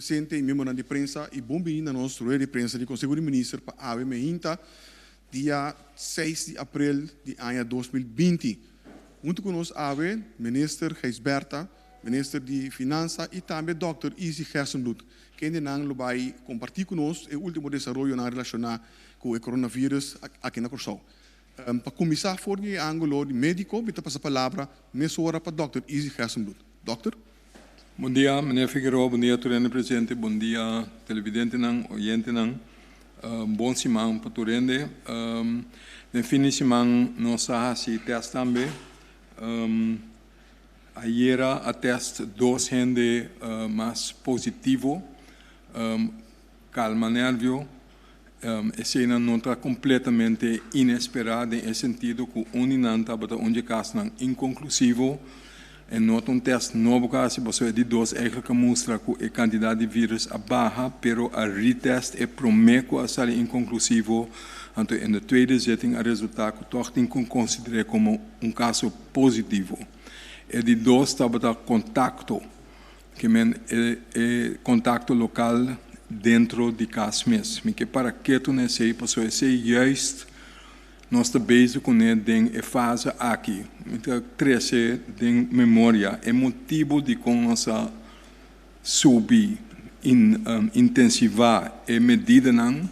Presidente e membro de prensa e bombi na nossa rede de prensa de Conselho de Ministros para a AVMINTA, dia 6 de abril de ano 2020. Junto conosco, AVE, Minister Geisberta, Minister de Finanças e também Dr. Isi Gersenbloed, que ainda não vai compartilhar conosco o último desenvolvimento relacionado com o coronavírus aqui na Corsol. Para começar, for de ângulo de médico, vou passar a palavra nessa hora para Dr. Isi Gersenbloed. Doctor? Bom dia, meneer Figueroa, bom dia, Turende Presidente, bom dia, televidente, oyente, bom semana para Turende. No fim de semana, nós temos também. Ayer a teste dos gente mais positivo, calma nervio, essa nota completamente inesperada em sentido que uninanta para onde caso inconclusivo. En nota teste novo caso, você de dois que mostra que a quantidade de vírus é baixa, pero a retest é promete a ser inconclusivo. Então, em a tweede zitting, o resultado toch tem que considerar como caso positivo. E de dois estava contacto, que é contacto local dentro de casa mesmo. Que para que tu não sei, pessoal, é justo nós estamos bezig com a fase aqui. Então, crescer de memória é motivo de com nossa subir, intensivar a medida não,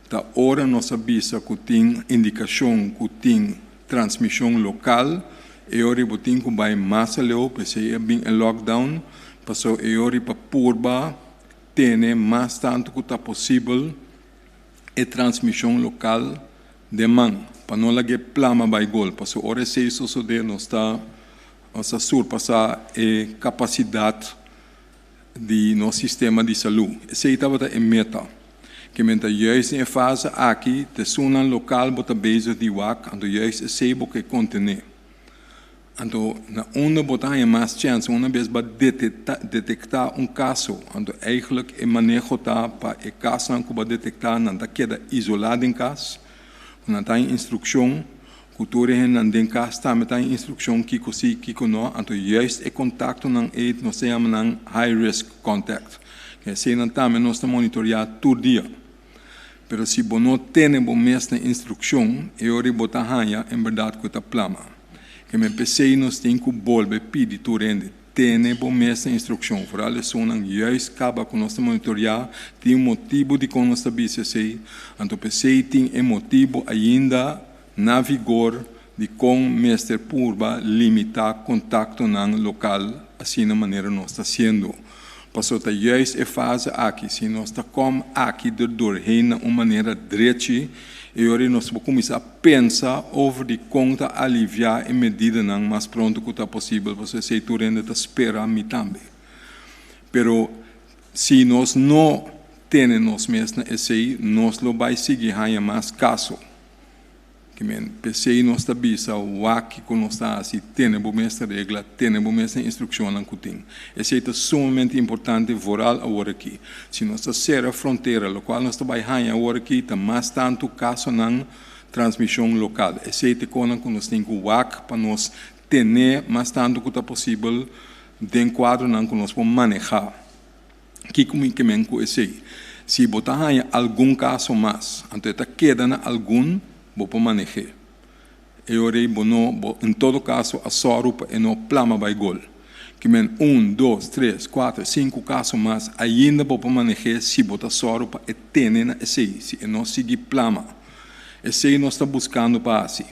da hora nossa vista que tem indicação, que tem transmissão local, e hora que tem que vai mais leu, porque é bem lockdown, passou e hora para purba, ter mais tanto que está possível a transmissão local de mão. Para não lagar plama by gol, para a hora se isso suceder, nós está surpassar a capacidade de nosso sistema de saúde. Essa estava a meta. Que menta juist em fase aqui, de zona local bota bezig de WAC, então juist é sebo que contém. Então, na onda bota mais chance, uma vez para detectar caso, então eigenlijk é manejo tá para o caso que vai detectar, não está queda isolado em casa. Não tem instrução, cultura não tem casa, também tem instrução que cosi, que não, então juist é contato não é, nós chamamos high risk contact, que se não também nós estamos monitorear todo dia. Pero se você não tem a mesma instrução, é hora de botar ranha, em verdade que está plama. Que me pensei nós tem que voltar pedir turende, tem a mesma instrução, por isso não juist acaba com nós monitorear, tem motivo de com nós BCC, então pensei tem motivo ainda na vigor de com mestre purba limitar contato no local, assim na maneira nós está sendo. Passou a juist a fase aqui, se nós está como aqui doorheen uma maneira direita, e agora nós vamos começar a pensar over de conta aliviar em medida não mais pronto que está possível, você sei tu ainda está espera a mim também. Pero se nós não temos mesmo esse, nós lo vai seguir a mais caso. Que men pensei nós está bisa o aqui que nós está assim tem a mesma regra, tem a mesma instrução não que tem. Esse é sumamente importante voral agora aqui. Se nós está ser a fronteira, lo qual nós está vai agora aqui, está mais tanto caso não transmissão local. Esse é coisa que nós tem que WAC para nós ter mais tanto que está possível de enquadro não que nós podemos manejar. Que como que men com esse. Se botar algum caso mais, então está quedando algum vou manejar. Eu orei em todo caso a sorupa e não plama vai gol. Que men 1, 2, 3, 4, 5 casos mais ainda vou manejar se botar sorupa e tenen esse se não seguir plama. Esse nós está buscando para assim.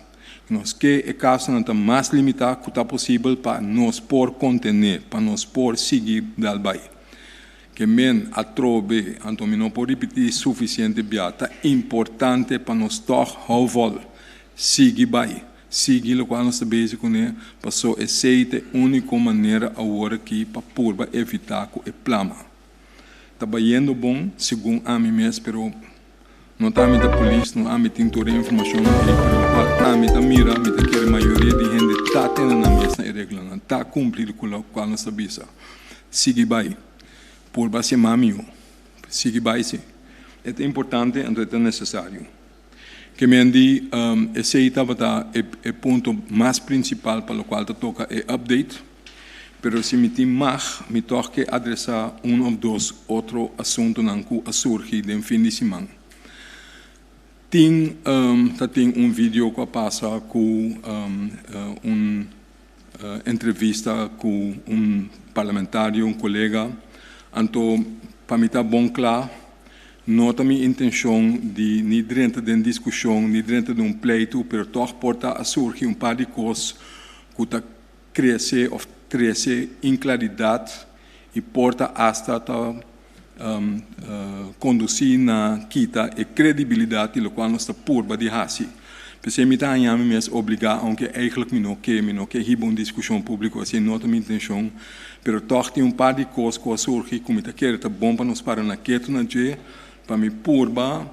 Nós que o caso não está mais limitado que está possível para nós por contener, para nós por seguir dal vai. Que men a trobe, então não pode repetir suficiente biata, importante para nós toch houvol, siga vai, siga o qual nós estamos com ele, passou essa é a única maneira agora aqui para purba evitar que o plama. Está indo bom, segundo a mim mesmo, pero não está a da polícia, não há me tem toda a informação aí, pero a mim da mira, me tem que a maioria de gente está tendo na mesma regra, não está cumprindo com o qual nós estamos. Siga vai. Por base mamio, sigue base. É importante, então é necessário. Que me andi, esse estava o ponto mais principal para o qual toca é update. pero se me tem mais, me toca adressar ou dois outros assuntos que surgem no fim de semana. Tem vídeo que passa com entrevista com parlamentário, colega. Então, para mim está bom claro, não é minha intenção de nem dentro de discussão, nem dentro de pleito, mas toch porta a surgir par de coisas que está crescer ou crescer inclaridade e porta hasta conduzir na quita e credibilidade, o qual nós está purba de hasi. Porque me está a me obrigar, aunque eigenlijk me não quer riba uma discussão pública, assim não é minha intenção, mas toch tem par de coisas que surgem, como está querendo, está bom para nós para na quieto na dia, para me purba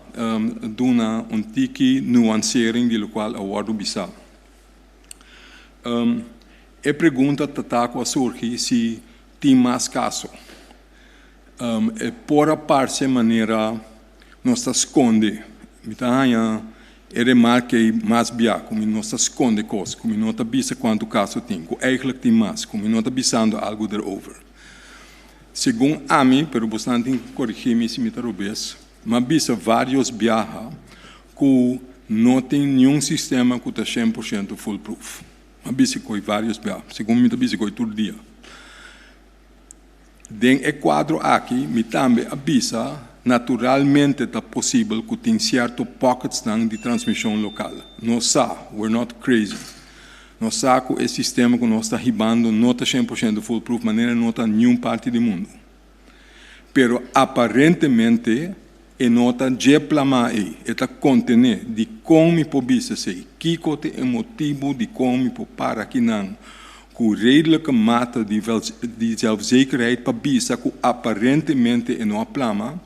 duna tique nuancering de lo qual a word bisa. A pergunta que surge se tem mais caso. Por a parte maneira nós esconde, me está remarca mais bia, como nós esconde coisas, como não está bisa quanto caso tem, como eigenlijk tem mais, como não está bisando algo derover. Segundo a mim, pero bastante corrigir-me se me está rubes, mas bisa vários viaja que não tem nenhum sistema que está 100% foolproof. Mas bisa coi vários viaja, segundo me está bisa coi todo dia. Den e quadro aqui, me também avisa naturalmente é possível que tenha certo pockets de transmissão local. Nós sabemos, we're not crazy. Nós sabemos que o sistema que nós estamos ribando não está 100% foolproof, de maneira não está em nenhuma parte do mundo. Pero aparentemente, não está de plama aí, está contener de como me pobisa sei, que é o motivo de como me para aqui não. Com redelijke mate de zelfzekerheid para bisa que aparentemente é não plama,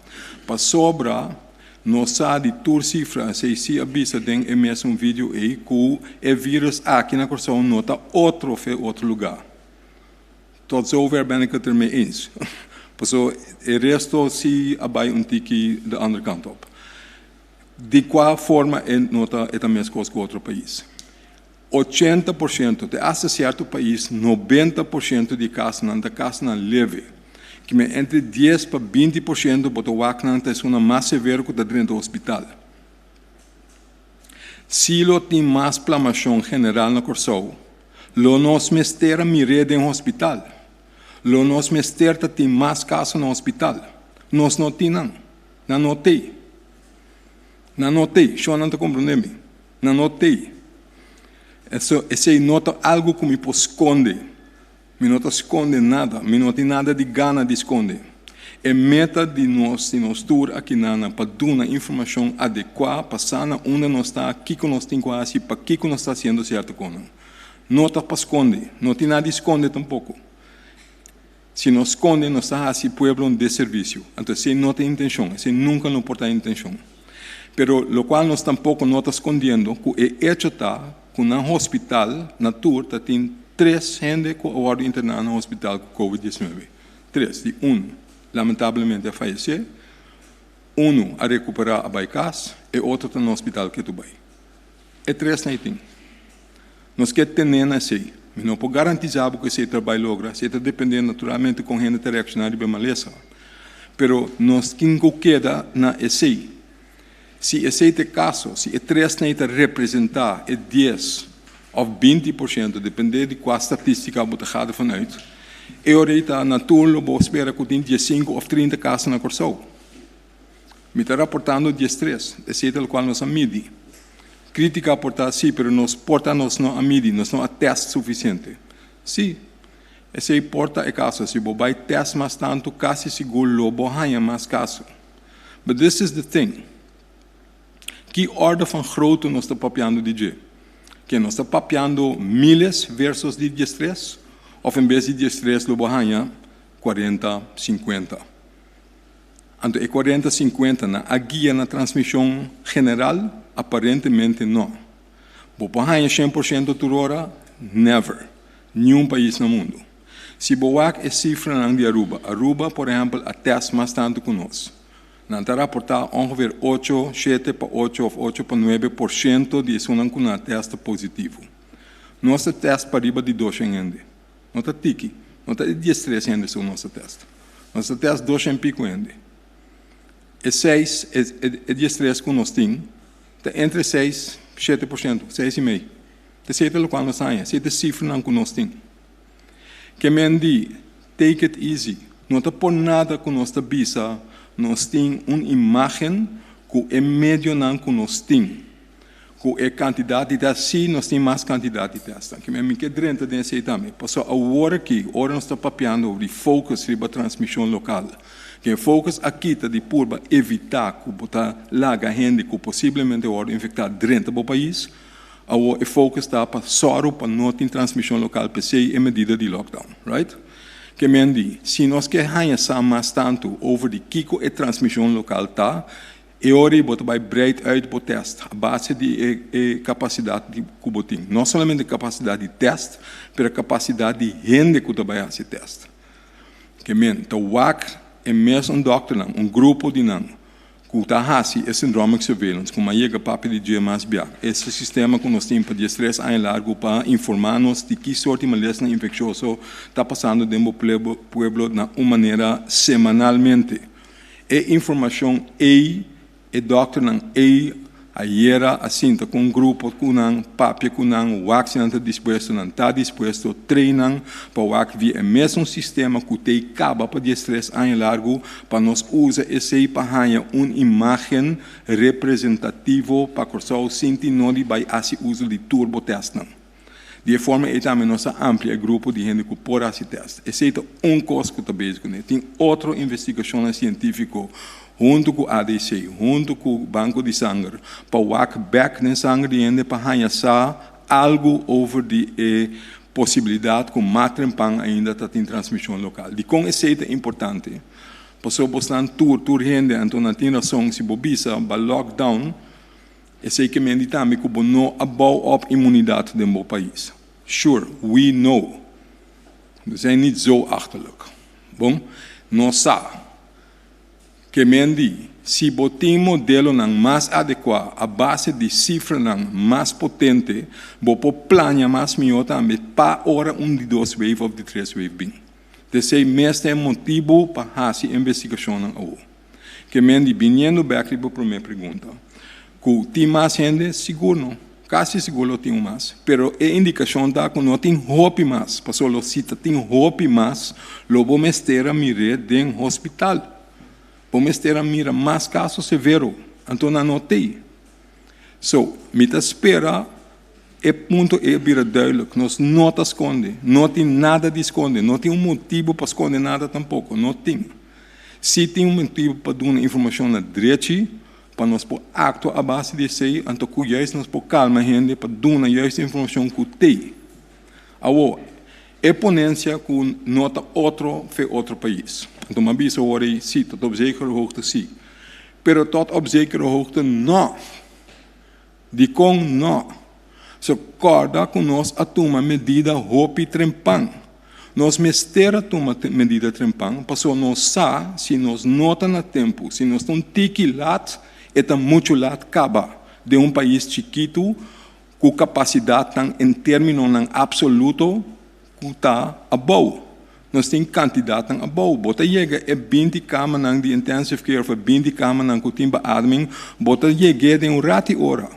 para sobra nós sabe de tour cifra se avisa den é mesmo vídeo aí que o vírus aqui na corção nota outro lugar. Tot zover ben ik het ermee eens. So, o resto se abai tique de andere kant op. De qual forma é nota é a mesma coisa que outro país. 80% de esse certo país, 90% de casos não leve. Que entre 10 para 20% de casos é uma mais severa que dentro do hospital. Se lo tem mais inflamação general na corção, lo nos mestera mire em hospital. Lo nos mestera tem mais casos no hospital. Nós não temos, não notei. Não notei, só não te compreende. Não notei. Esse nota algo que me esconde. Me não esconde nada. Me não tem nada de gana de esconder. É meta de nós tour aqui na para dar informação adequada para saber onde nós está, o que nós temos quase, para que nós está fazendo certo coisa. Não está para esconder. Não tem nada de esconder tampouco. Se nós esconde, nós está assim pueblo de serviço. Então, se não tem intenção, se nunca não porta intenção. Pero lo qual nós tampouco não está escondendo, que é hecho está que no hospital, na tour, tem 3 gente que foram internados no hospital com Covid-19. 3, de lamentavelmente, a falecer, a recuperar a baicas, e outro está no hospital que tu vai. É 3 não tem. Nós queremos ter assim. Não pode garantizar que esse trabalho logra, se está dependendo naturalmente com gente de reaccionária bem maleza. Pero nós queda na esse. Se esse caso, se 3 não representar 10 ou 20%, depende de qual estatística você está vanuit, e ahorita na turno você espera que tenha 15 ou 30 casos na corção. Me está reportando 13, esse é o qual nós medimos. Crítica a portar sim, mas nós portamos não a medir, nós não a teste suficiente. Sim, esse porta é caso, se você vai teste mais tanto, quase seguro, você ganha mais caso. But this is the thing. Que orde van grootte nós está papiando de dia? Que nós está papiando miles versus de 13? Ou em vez de 13, lo ganha 40, 50. Então, é 40, 50 na a guia na transmissão general? Aparentemente não. Você ganha 100% por hora? Never. Nenhum país no mundo. Se você é cifra de Aruba, por exemplo, até mais tanto que nós. Não está reportado ongeveer 8, 7 para 8 ou 8 para 9% de zonas com teste positivo. Nosso teste para riba de 2 ainda. Não está tiki. Não está 13 ainda sobre nosso teste. Nosso teste 200 e pico ainda. É 6, é 13 que nós temos, está entre 6 e 7%, 6,5%. Te sete lo qual nós temos, sete cifras não que nós temos. Que me diz, take it easy. Não está por nada que nós visa, nós temos uma imagem que é médio não que nós temos. Que é quantidade de testes, sim, nós temos mais quantidade de testes. Que me quer dentro desse também. Passou a hora que, hora nós está papiando sobre foco sobre a transmissão local. Que o foco aqui está de purba evitar que botar larga gente que possivelmente hora infectar dentro do país. O foco está para só para não ter transmissão local, PC e medida de lockdown, right? Que me diz, se nós queremos mais tanto over de que a transmissão local está, e hora vai breed uit o teste, a base de capacidade de cubotim. Não somente a capacidade de teste, mas a capacidade de gente que vai fazer teste. Que me diz, o WAC é mesmo doctor, grupo de não. Que está fazendo syndromic surveillance, como a papel de dia mais biac. Esse sistema que nós temos para de estresse em largo para informar-nos de que sorte de malestar infeccioso está passando dentro do pueblo de uma maneira semanalmente. E informação e doctor não ayer assim com um grupo com não papel com não o WAC não está disposto treinam para o WAC via mesmo sistema que tem caba para de estresse em largo para nós usar esse para ganhar uma imagem representativa para que só sinta não de vai fazer uso de turbo test não. De forma que também nossa amplia grupo de gente que pode fazer teste. Esse é coisa que está bem com ele. Tem outra investigação científica junto com o ADC, junto com o Banco de Sangue, para o back na sangue de gente para ganhar algo over de possibilidade que o matrempang ainda está em transmissão local. De com esse é importante. Passou bastante tour gente, então não tem razão se bobisa, para lockdown, esse que me diz também que não abou a imunidade do país. Sure, we know. We zijn niet zo achterlijk. Bom, nós sabemos que me diz, se botar modelo mais adequado, a base de cifra mais potente, vou planear mais melhor também para hora de 2 wave ou de 3 wave bem. Esse é o motivo para fazer investigação não. Que me diz, vindo back para a primeira pergunta, que tem mais gente, seguro não. Quase seguro tem mais, pero a indicação está que não tem hope mais. Passou a cita tem hope mais, logo me estera mire dentro do hospital. Vamos ter mira mais casos severos, então não tem. So, me espera, é ponto é bira duidelijk, nós não te esconde, não tem nada de esconder, não tem motivo para esconder nada tampouco, não tem. Se tem motivo para dar informação na direita, para nós por actuar a base de sei, então que juist nós por calma gente para dar a justa informação que tem. Agora, é ponência que nota outro país. Então, uma vez eu orei, sim, tot op zekere hoogte, sim. Pero tot op zekere hoogte, não. De com, não. So, corda que nós a tomar medida hopi trempang. Nós mestera tomar medida trempang, passou nós sa, se nós nota na tempo, se nós não tiki lat, eta muito lat caba de país chiquito, com capacidade em termos absoluto, que está above. Nós temos quantidade a boa. Bota chega 20 camas de intensive care, 20 camas que tem beademing, bota chega de rati hora.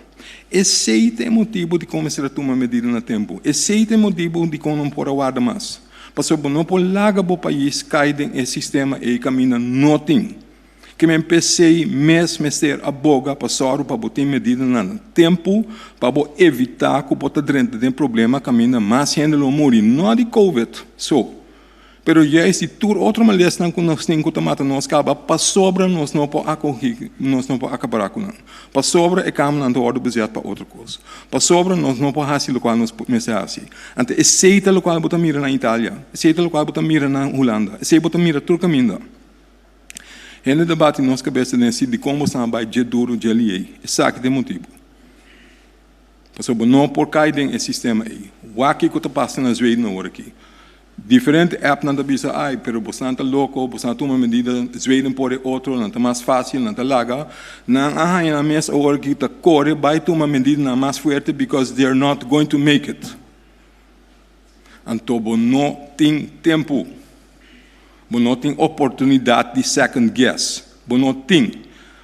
Esse é o motivo de começar a tomar medida no tempo. Esse é o motivo de como não pode guardar mais. Porque não pode largar o país, cair em sistema e caminhar não tem. Que me empecei mesmo a ser a boga para só para botar medida no tempo, para evitar que bota dentro de problema caminha mais gente não morrer, não de COVID. Pero já esse tour outra malestar que nós temos que tomar nós acaba para sobra nós não pode acabar com não. Para sobra é caminho na hora baseado para outra coisa. Para sobra nós não pode fazer o qual nós começar assim. Então aceita o qual bota mira na Itália, aceita o qual bota mira na Holanda, aceita bota mira Turcaminda. Ele debate nós cabeça nesse de como são vai de duro de ali, exato de motivo. Para sobra não por cair em sistema aí. O aqui que está passando às vezes na hora aqui. Diferente app não bisa ai, pero você não está louco, você não toma medida, Zweden pode outro, não está mais fácil, não está larga, não há na mesma hora que está corre, vai tomar medida não mais forte because they are not going to make it. Então, você não tem tempo. Você não tem oportunidade de second guess. Você não tem.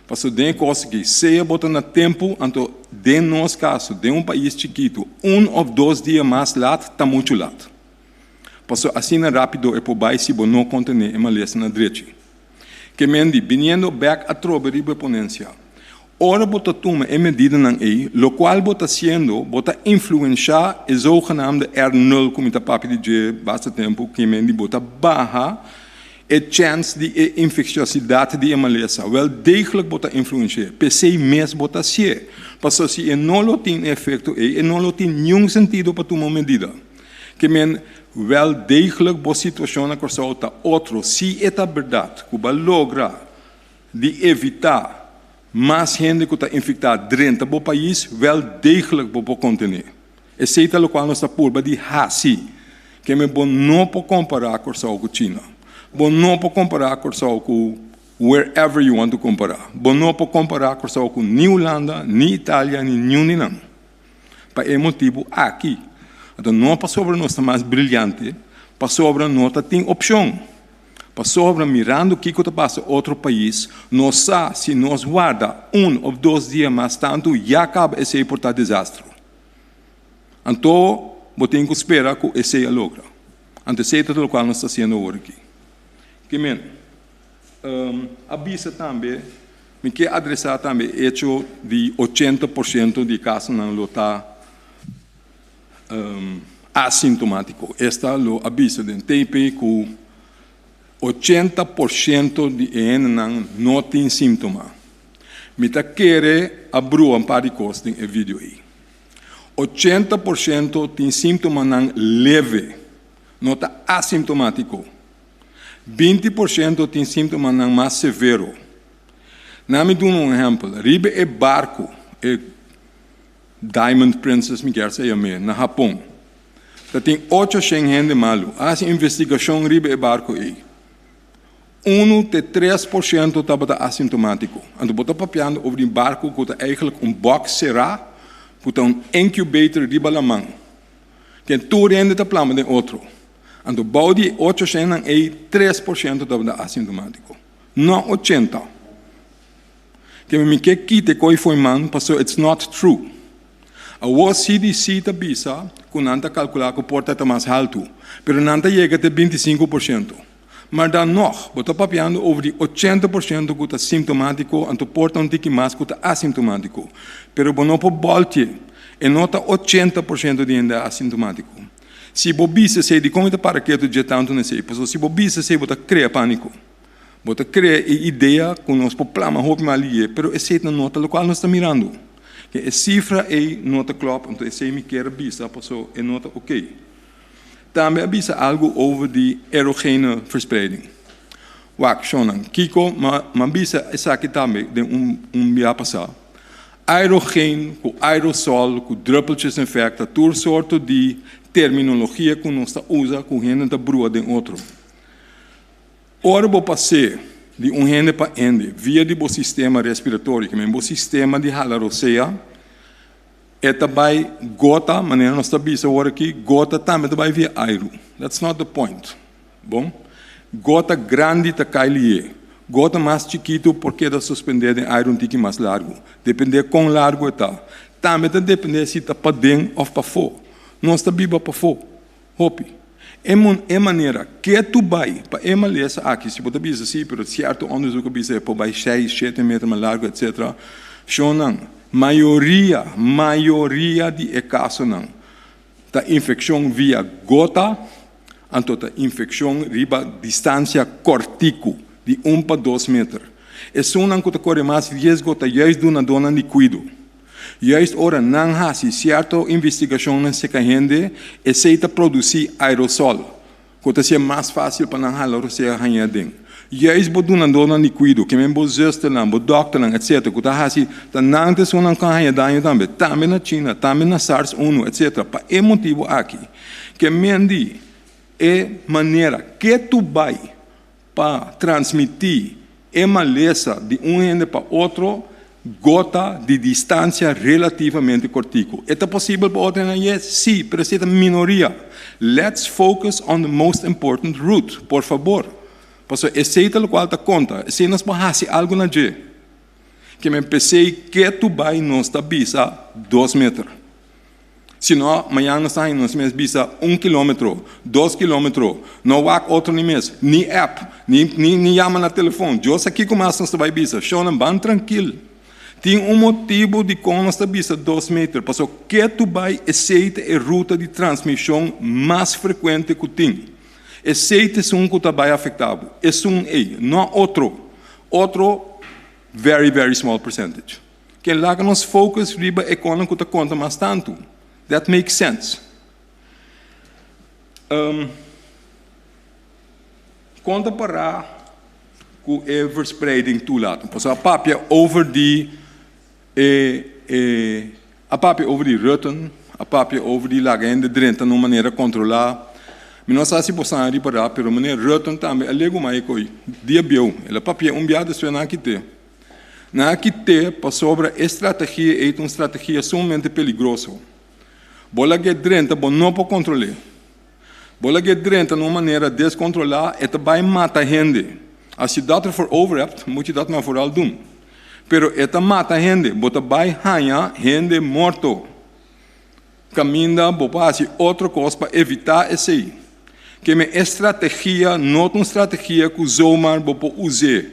Porque tem coisa que se você não tem tempo, então, de nosso caso, de país chiquito, 1 ou 2 dias mais lato, está muito lato. Porque assim rápido é por baixo se você não contém uma lesson na direita. Que mendi, vindo back a trober e ponência. Ora você toma a medida não é, o qual você sendo, você influenciar o zogenaamde R0, como está papi de basta tempo, que mendi, você barra a chance de infecciosidade de uma lesão. Wel degelijk você influenciar. PC mesmo você ser. Porque se não tem efeito, não tem nenhum sentido para tomar medida. Que men wel degelijk boa situação na corsolta outro se é a verdade que vai lograr de evitar mais gente que está infectada dentro do país wel degelijk para conter. Esse é o qual nós está por de hasi que me bom não pode comparar com a China, bom não pode comparar com wherever you want to comparar, bom não pode comparar com nem Holanda, nem Itália, nem nenhum. Para esse motivo aqui então, não para sobre nós mais brilhante, para sobre nós tem opção. Para sobre mirando o que passa em outro país, nós sabemos se nós guarda 1 ou 2 dias mais tanto, já acaba esse importante desastre. Então, você tem que esperar que esse logra. Então, esse é o qual nós estamos fazendo agora aqui. Que men, avisa também, me quer adressar também o hecho de 80% de casos não lotar assintomático. Esta lo aviso de TP que 80% de EN não tem sintoma. Me tá querer abrir um par de coisas em vídeo aí. 80% tem sintoma não leve, não está assintomático. 20% tem sintoma não mais severo. Na me dou exemplo. Ribe é barco, Diamond Princess, me quer dizer, na Japão. Tem 800 gente malo. A investigação ribe é barco aí. 1 de 3% estava assintomático. Então, você está papiando sobre um barco que é eigenlijk box será, que é incubator riba la mão. Que tu rende está plama de outro. Então, baudi 800 é 3% estava assintomático. Não 80%. Que me quer quite coi foi man, passou, it's not true. A CDC está bisa, que não está calculando que o porta está mais alto, mas não está chegando a 25%. Mas dá não, você está papiando sobre 80% que está sintomático, e o porta não tem mais que está assintomático. Mas você não pode voltar, e não está 80% de ainda assintomático. Se você bisa sei de como está para que tu já tanto não sei, porque se você bisa sei você cria pânico. Você cria ideia que nós podemos roubar ali, mas esse não é o qual nós estamos mirando. A cifra é nota klopt, então esse me quer avisa, passou é nota ok. Também avisa algo over de aerogene verspreiding. Wak, Shonan, Kiko, mas avisa essa aqui também de dia passado. Aerogene, com aerosol, com druppeltjes infecta, toda sorte de terminologia que nós usa com gente da brua de outro. Ora, vou passar de gente para ende, via de sistema respiratório, que é o sistema de halarosea, é também gota, maneira nós estamos agora aqui, gota também via aero. That's not the point. Bom? Gota grande está cair. Gota mais chiquito porque está suspendida em aero um tique mais largo. Depende de quão largo está. Também depende se está para dentro ou para fora. Nós estamos para fora. Hope. É maneira que tu vai para uma lesa aqui, se você diz assim, pero certo onderzoek bisa para vai 6, 7 metros mais largo, etc. Shonan, maioria de casos não. Da infecção via gota, então da infecção riba distância cortico de 1 para 2 metros. É só não que corre mais risco da juist do na dona de cuido. Juist ora não há se certa investigação não se rende, aceita produzir aerosol, que é mais fácil para não halar você ganhar dentro. Juist bodo na dona de cuido, que mesmo zuster lá, bo doctor lá, etc. Que tá assim, tá não te sonan com ganhar danho também na China, também na SARS-1, etc. Para é motivo aqui, que mendi é maneira que tu vai para transmitir uma maleza de gente para outro. gota de distância relativamente cortico. É possível para outra? Yes, sim, mas é minoria. Let's focus on the most important route, por favor. Porque esse é o qual te conta. Se nós fazemos algo na G, que me pensei que tu vai nos bisa 2 metros. Se não, amanhã nós estamos bisa 1 quilômetro, 2 quilômetros, não há outro nem mês, nem app, nem chama no telefone. Eu sei que como nós vai bisa, chama bem tranquilo. Tem motivo de como nós bisa 2 metros, porque que tu vai aceitar a ruta de transmissão mais frequente que tem. Aceita é um que está bem afetado, é não outro. Outro, very, very small percentage. Que lá que nós focus riba econômico que conta mais tanto. That makes sense. Conta para o overspreading toelaten. Pas a papje over die a papje over die rutten, a papje over die lagende drenta numa maneira controlar. Nós assim possamos reparar, pero maneira rutten também alego mais coi. Dia bio, ela papje biada suena aqui te. Na aqui te para sobre estratégia é uma estratégia sumamente perigosa. Bola que drenta, bom não pode controlar. Bola que drenta numa maneira descontrolada, é também mata gente. Se dat for overhebt, moet je dat maar vooral doen. Pero esta mata gente, bota bij hanya gente morto. Caminda, bopasi outra coisa para evitar esse. Que me estratégia, não uma estratégia que zomaar bopo use.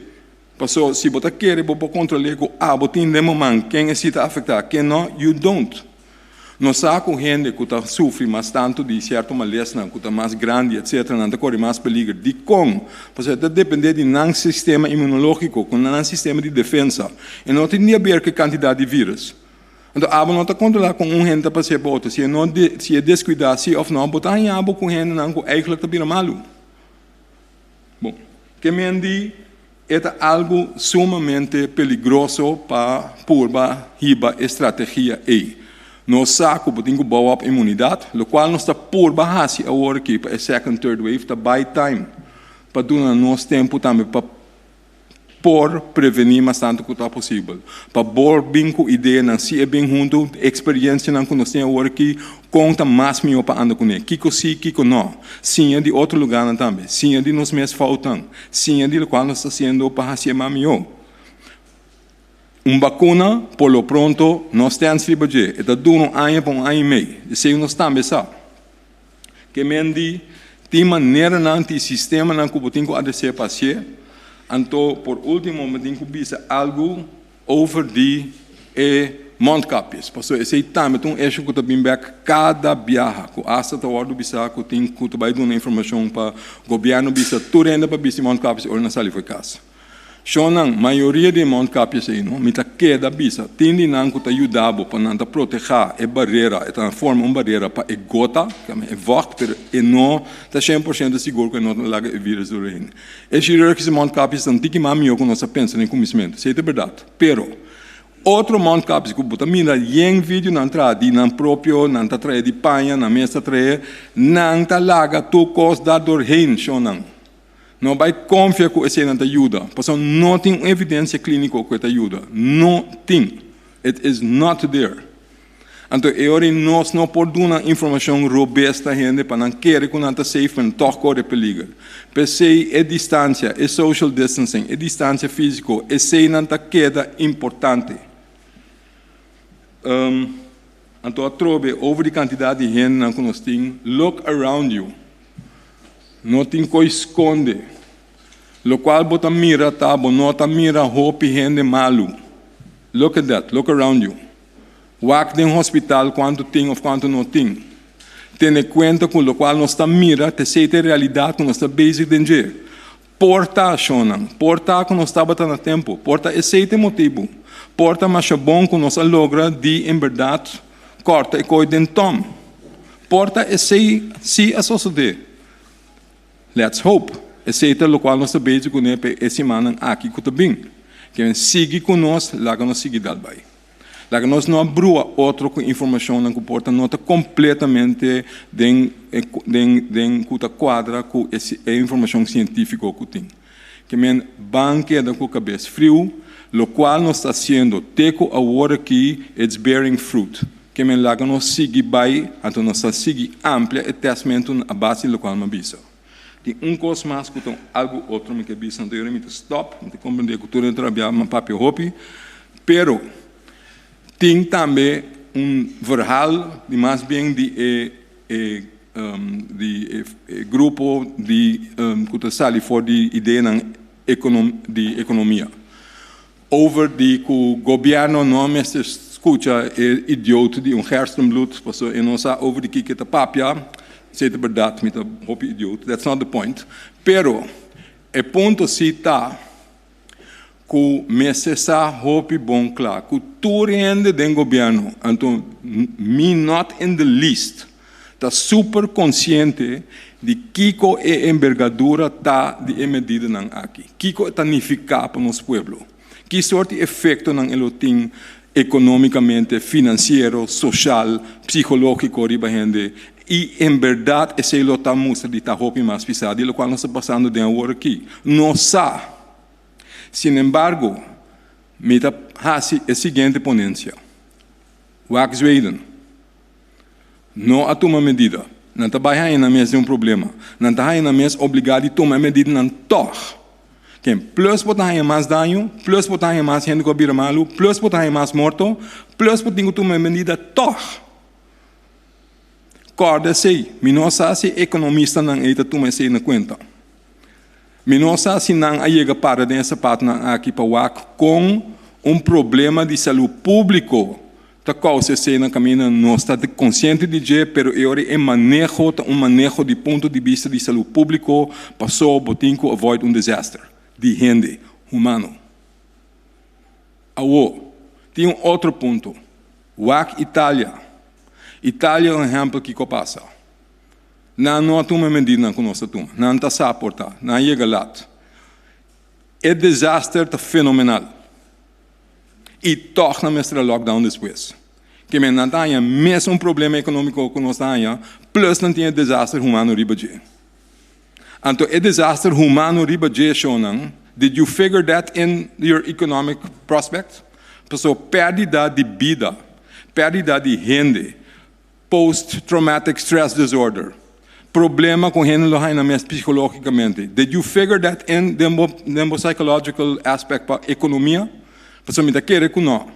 Passou, se bota querer bopo controlar que botin demo man, quem é se tá afetar, quem não, you don't. Nós sabemos que gente que está sofrendo mais tanto de certo malestar, que está mais grande, etc., não está correndo mais perigo. De como? Porque depende de um sistema imunológico, com um sistema de defesa. E não tem nem a ver com a quantidade de vírus. Então, não está controlado com gente para ser bota. Se é descuidar, se ou não, botar em abo com gente não, que eigenlijk está malo. Bom, que me diz, é algo sumamente perigoso para purba, riba, estratégia aí. Nós sabemos que temos que bouwar op imunidade, o qual nós está por baixo agora aqui para a second, third wave, está by time, para dar nosso tempo também para por prevenir mais tanto que está possível, para bor bem com ideia, não se é bem junto, experiência não que nós temos agora aqui, conta mais melhor para andar com ele, kiko sim, kiko não, sim é de outro lugar também, sim é de nós mesmos faltam, sim é de o qual nós está sendo para fazer mais melhor. Vacuna, por lo pronto, nós temos que fazer. Está dando ano para ano e meio. Isso nós também sabemos. Que mendi, tem maneira não tem sistema não que tem que aderir para ser. Então, por último, tem que ver algo over de mondkapjes. Porque esse também é um que também back cada viagem. Que hasta a hora do bisa que tem que vai dar informação para o governo bisa tudo ainda para bisa mondkapjes ou na sala foi casa. Shonang, maioria de mondkapjes aí, não? Mita queda bisa, tende não que ajudava para não proteger a barreira, é forma uma barreira para a gota, que é forte, mas não está 100% seguro que não laga o vírus do reino. Esse que mondkapjes não tem que mais melhor que nós pensamos em conhecimento, isso é verdade. Pero outro mondkapjes que botar mira em vídeo não traz, não próprio, não tá traz de panha, não mesa traz, não tá laga tu cos da dor rein, shonang. Não vai confiar que esse não te ajuda, porque não tem evidência clínica que te ajuda. Não tem. It is not there. Então, nós não podemos dar informação robusta à gente para não querer que não está safe, mas toch corre perigo. Pensei, é distância, é social distancing, é distância física, esse não está queda importante. Então, trobe, over a quantidade de gente que nós temos, look around you. Não tem que esconder. Lo qual bota mira tabo, nota mira hope gente malo. Look at that, look around you. Wak den hospital quanto tem ou quanto não tem. Tenha conta com o qual nós está mira, te sei a realidade que nós está basic dentro. Porta shonan, porta que nós está batendo tempo, porta esse motivo. Porta mais bom que nós logra de em verdade corta e coi dentom. Porta esse se associar. Let's hope. Esse é o qual nós sabemos que esse ano aqui que está bem. Que siga conosco, lá que nós seguimos daí. Lá que nós não abrimos outra informação que porta nota completamente de quadra com a informação científica que tem. Que men banque da com cabeça frio, lo qual nós está haciendo teco agora que it's bearing fruit. Que men laga nós sigue by, então nós está sigue amplia e testamento a base do qual me bisa. Tem coisa mais que tem algo outro me que bisa, então eu me stop, me compreender que tudo trabalhar uma papel hopi, pero tem também verhaal die mais bem de grupo de que sali voor die ideia de economia. Over die que o governo não me escuta idiota de hersenbloed, passou e não sabe over die que papia, sei de verdade, met een hoop idiot. That's not the point. Pero o ponto está que necessa hopi bom claro, que tu rende do governo, então me not in the least, está super consciente de Kiko e envergadura tá de medida nan aqui. Kiko está nificar para nosso povo. Que sorte efeito nan elo tem economicamente, financeiro, social, psicológico riba gente. E em verdade esse elo tá mostra de tá hopi mais pisado, e lo qual nós está passando de agora aqui. Não sabe. Sin embargo, me está fazendo a seguinte ponência. Wax Zweden. Não a tomar medida. Não está bem na mesa um problema. Não está na mesa obrigado a tomar medida não toch. Que plus botar mais dano, plus botar mais gente que vira malo, plus botar mais morto, plus botar tomar medida toch. Corda sei, me não sabe se economista não é tomar sei na conta. Me não sabe se não chega para dessa parte aqui para o com problema de saúde público. Ta causa se na caminho não está consciente de que, pero agora é manejo de ponto de vista de saúde público, passou botinco avoid desastre de gente humano. Awo, tem outro ponto. WAC Itália. Itália é exemplo que passa. Não toma medida com nossa turma, não está suportar, não chega lá. O desastre está fenomenal. E toch na mestra lockdown depois. Que men não tem mesmo problema econômico que nós temos, plus não tem desastre humano riba de. Então, o desastre humano riba de shonan, did you figure that in your economic prospect? Pessoa perda de vida, perda de renda, post-traumatic stress disorder, problema com renda na mesma psicologicamente. Did you figure that in the psychological aspect para economia? Pessoal, me dá querer que não.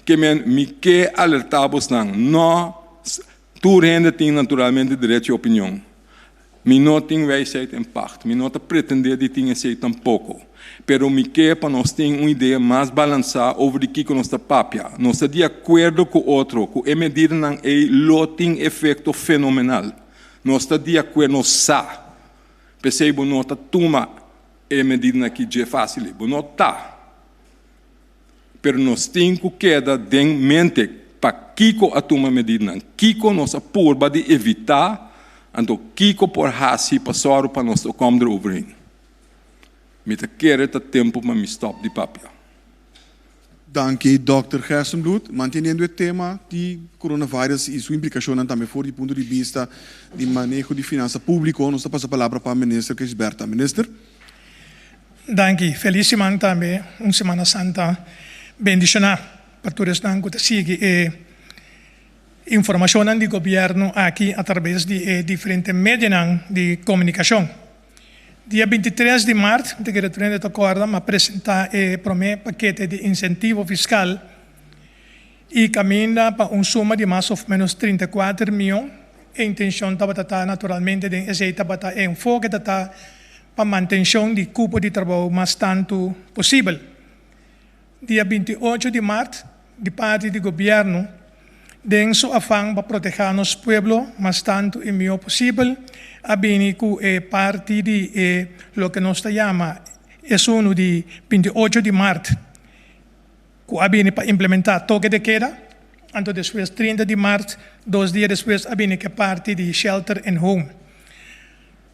Que me quer alertar-vos não. Tu rende tem naturalmente direito de opinião. Me não tem wijsheid em parte. Me não está pretender de ter esse tampouco. Pero me quer para nós ter uma ideia mais balançada sobre o que nós está papia. Nós está de acordo com o outro. Que a medida não é tem efeito fenomenal. Nós está de acordo, nós sabe. Percebo, não está toma a medida que é fácil. Não está. Pero nós temos que quedar em mente para Kiko a tomar medida. Kiko nos apurba de evitar, então Kiko por hasi passar para nós comer overheen. Me te querer dat tempo para me stop de papel. Dank Dr. Hersenbloed. Manteniendo el tema de coronavirus y su implicación también por el punto de vista de manejo de finanzas público, nos pasa la palabra para el ministro Gisberta. Minister. Dank feliz semana também, Semana Santa. Bendicionar para todos que siguen información del gobierno aquí a través de diferentes medios de comunicación. Día 23 de marzo, de que retorno de acordo, me apresentar el primer paquete de incentivo fiscal y camina para una suma de más o menos 34 millones. La intención está naturalmente de ese enfoque para mantención del cupo de trabajo más tanto posible. Dia 28 de março, de parte do governo, tem seu afã para proteger nosso povo, mas tanto é melhor possível, a bem que parte de lo que nós chamamos, é um de 28 de março, que a bem para implementar toque de queda, então depois 30 de março, 2 dias depois, a bem que parte de shelter and home.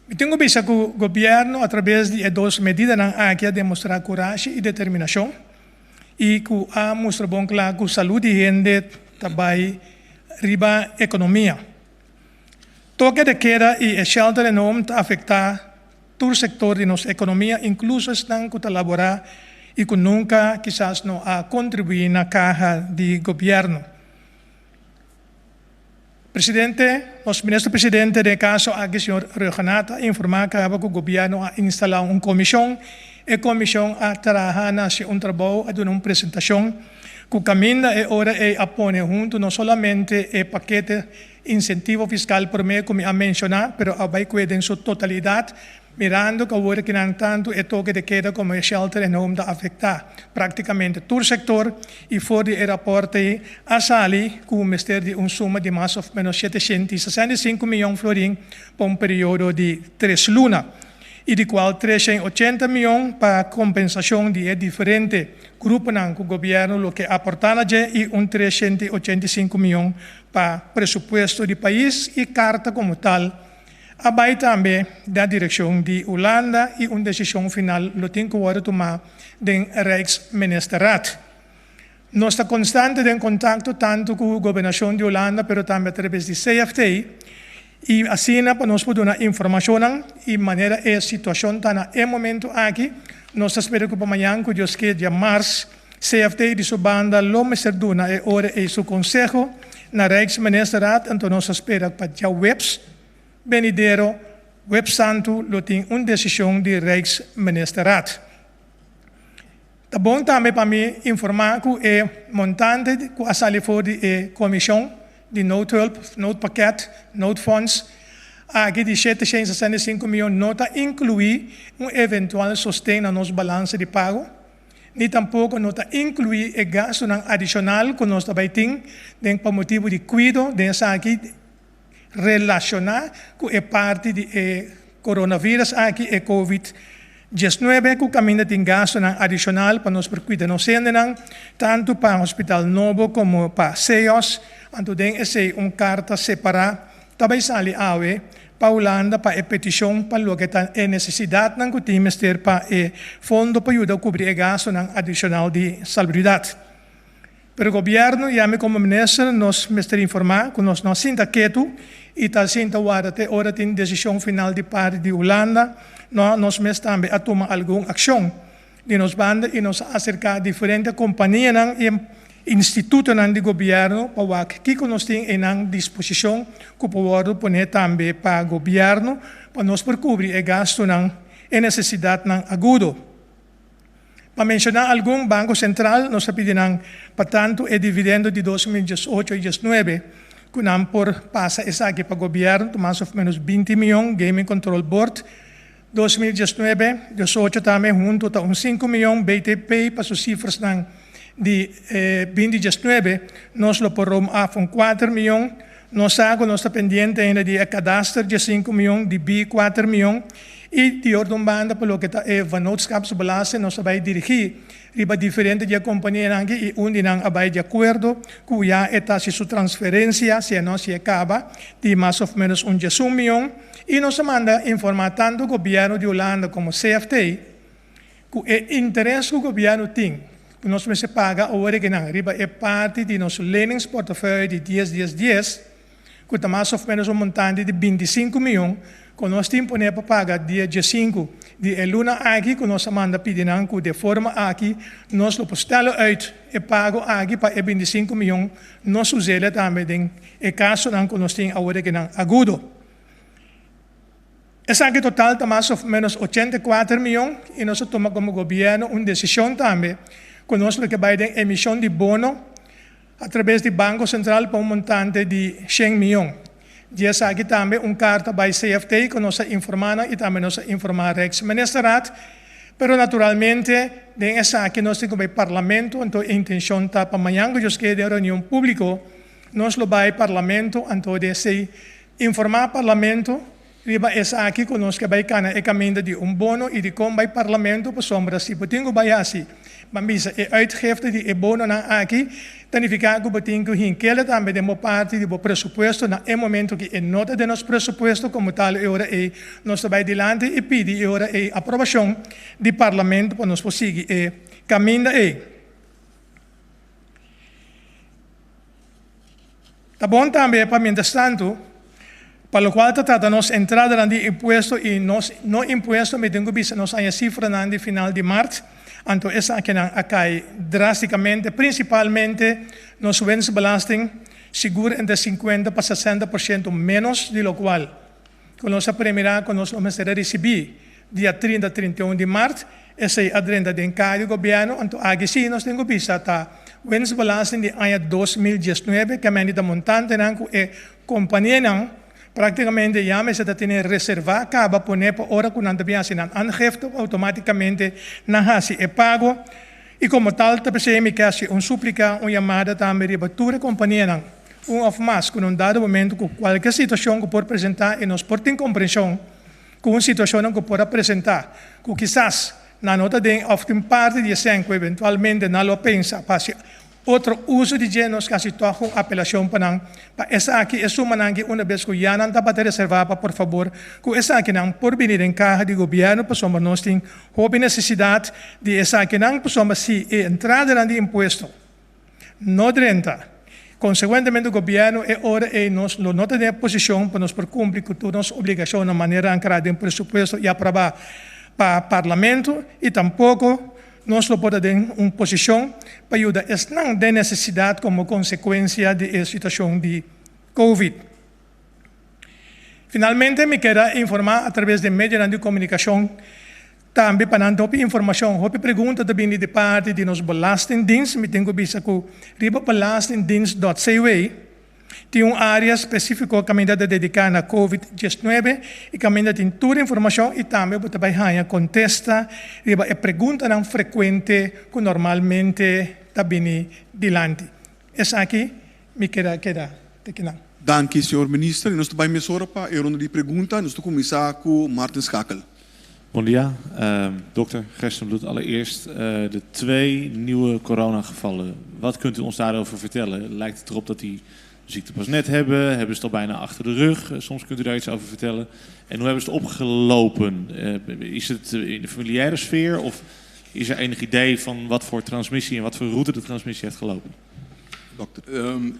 Eu tenho visto que o governo, através de 2 medidas, aqui demonstrar coragem e determinação, e que a mostra bom claro que a saúde de gente também riba a economia. Toque de queda e shelter and home afetar todo o setor de nossa economia, incluso estão que elaborar y que nunca quizás no ha contribuido na caja de gobierno. Presidente, os ministro-presidente de caso aqui, senhor Reganata, informar que o governo ha instalado uma comissão e a comissão a trabalhar na trabalho a dar uma apresentação que caminha e ora é a pôr junto não somente o paquete incentivo fiscal por meio como a mencionar, pero vai cuidar em sua totalidade, mirando que agora que não tanto é toque de queda como o shelter e não está afetar praticamente todo o setor e fora o raporte a sali com o Ministério de suma de mais ou menos 765 milhões de florins por um período de 3 lunas e de qual 380 milhões para compensação de diferentes grupos que o governo lo que aportava e 385 milhões para presupuesto do país e carta como tal. Abai também da direção de Holanda e uma decisão final lo tem que agora tomar do Rijksministeriaat. Nós estamos constante em contato tanto com a governação de Holanda, pero também através de CFT, e assim para nós poder dar informação e maneira a situação está no momento aqui. Nós esperamos que amanhã, que Deus quer, dia março, CFT de sua banda, lo Mr. Duna e ora e seu conselho na Rijksministeriaat, então nós esperamos para dia webs. Benidero, Web Santo, lo tem uma decisão de Rijksministeriaat. Tá bom também para mim informar que o montante que a sali for de comissão de Note Help, Note Paquete, Note Funds, aqui de 765 milhões não está incluir eventual sustento na nossa balança de pago, nem tampouco não está incluir o gasto adicional que nós também temos, por motivo de cuidado dessa aqui, relacionar com a parte do coronavírus aqui e Covid-19, que caminha tem gasto adicional para nós cuidar nos tanto para o Hospital Novo como para CEOS, então tem uma carta separada, também sali para a Holanda para a petição para o que está a necessidade que temos ter para o fundo para ajudar a cobrir o gasto adicional de salubridade. Pero o governo, e como ministro, nós mestre informar que nós não sinta quieto e está sinta até hora tem decisão final de parte de Holanda, nós mestre também a tomar alguma ação de nos banda e nos acercar a diferentes companhias e institutos de governo para que nós temos em disposição que podemos pôr também para o governo para nós cobrir o gasto e necessidade agudo. Para mencionar algum banco central, nós pedimos para tanto o dividendo de 2018 e 2019, que não por passa essa aqui para o governo, mais ou menos 20 milhões, Gaming Control Board. 2019, 2018 também, junto a 5 milhões, BTP, para as cifras de 2019, nós lo porramos a 4 milhões, nós estamos pendentes ainda de cadastro de 5 milhões, de B 4 milhões, e de ordem banda pelo que está vennootschapsbalance nós vai dirigir riba diferente de companhia nangi e onde não vai de acordo que já está se sua transferência se não se acaba de mais ou menos 1 milhão e nós manda informar tanto o governo de Holanda como CFT que o interesse que o governo tem que nós se paga o original riba é parte de nosso leningsportefeuille de 10 que está mais ou menos montante de 25 milhões que nós temos para pagar dia 5 de luna aqui, que nós manda pedindo que de forma aqui, nós lo postelo uit e pago aqui para 25 milhões, nós usamos também em caso que nós temos agora que não agudo. Essa aqui total está mais ou menos 84 milhões e nós tomamos como governo uma decisão também, que nós que vai ter emissão de bono através do Banco Central para montante de 100 milhões. Dia aqui também carta by CFT que nós informando e também nós informar a Rijksministeriaat, pero naturalmente essa aqui nós temos o parlamento, então a intenção está para amanhã que nós queremos reunião pública, nós lo vai parlamento, então de se informar parlamento, riba essa aqui que nós que vai cana e caminho de bono e de como vai parlamento para sombra se potingo vai assim, mas a uitgifte de bono aqui significa que botingo hinkele também de uma parte do presupuesto na momento que é nota de nosso presupuesto como tal agora é nós vai adiante e pede agora é aprovação do parlamento para nós conseguir caminho Tá bom também para mientras tanto para o qual trata nos entrada de imposto e nos no imposto me tenho visto nos a cifra na final de março Anto esa que nan acai drásticamente, principalmente nos winstbelasting, seguro entre 50 para 60% menos, de lo cual, con nossa primeira, com nós vamos receber dia 30 a 31 de março, essa é a agenda de cada governo, então aqui sim nós temos visto a winstbelasting de ano 2019, que a medida montante é companhia não, praticamente já me está tendo reserva, acaba por nepo hora que não devia ser aangifte automaticamente na hasi é pago, e como tal, também me quer súplica, chamada também de batura companhia não, of mais, com dado momento, com qualquer situação que pode apresentar, e nós podemos compreensão com uma situação que pode apresentar, que quizás na nota de often parte de esenco, eventualmente não lo pensa, para outro uso de genos que a situação apelação para essa aqui é suma que uma vez que já não está para reservar, por favor, que essa aqui não por vir em carga de governo, para somos nós tem houve necessidade de essa aqui não para somos se entrada de imposto, não de renta. Consequentemente, o governo é hora e nós nota de posição para nós por cumprir com todas as obrigações de maneira ancrada em presupuesto e aprovar para o parlamento e tampouco nós não podemos ter uma posição para ajudar esta não de necessidade como consequência da situação de Covid. Finalmente, me quero informar através de meios de comunicação também para não ter informação, houve pergunta também de parte de nos belastingdienst, me tenho visto que riba belastingdienst.cw tem uma área específica que ainda dedicada a COVID-19 e que ainda tem toda a informação e também você vai contesta riba é pergunta não frequente que normalmente está bem dilante. Essa aqui me queda tequila. Dank senhor minister. Nós vamos mesora para a ronda de perguntas. Nós vamos começar com Martin Schakel. Bon dia, dokter Gerstenbloed. Allereerst de 2 nieuwe coronagevallen. Wat kunt u ons daarover vertellen? Lijkt het erop dat die de ziekte pas net hebben? Hebben ze het al bijna achter de rug? Soms kunt u daar iets over vertellen. En hoe hebben ze het opgelopen? Is het in de familiaire sfeer of is er enig idee van wat voor transmissie en wat voor route de transmissie heeft gelopen? Dokter.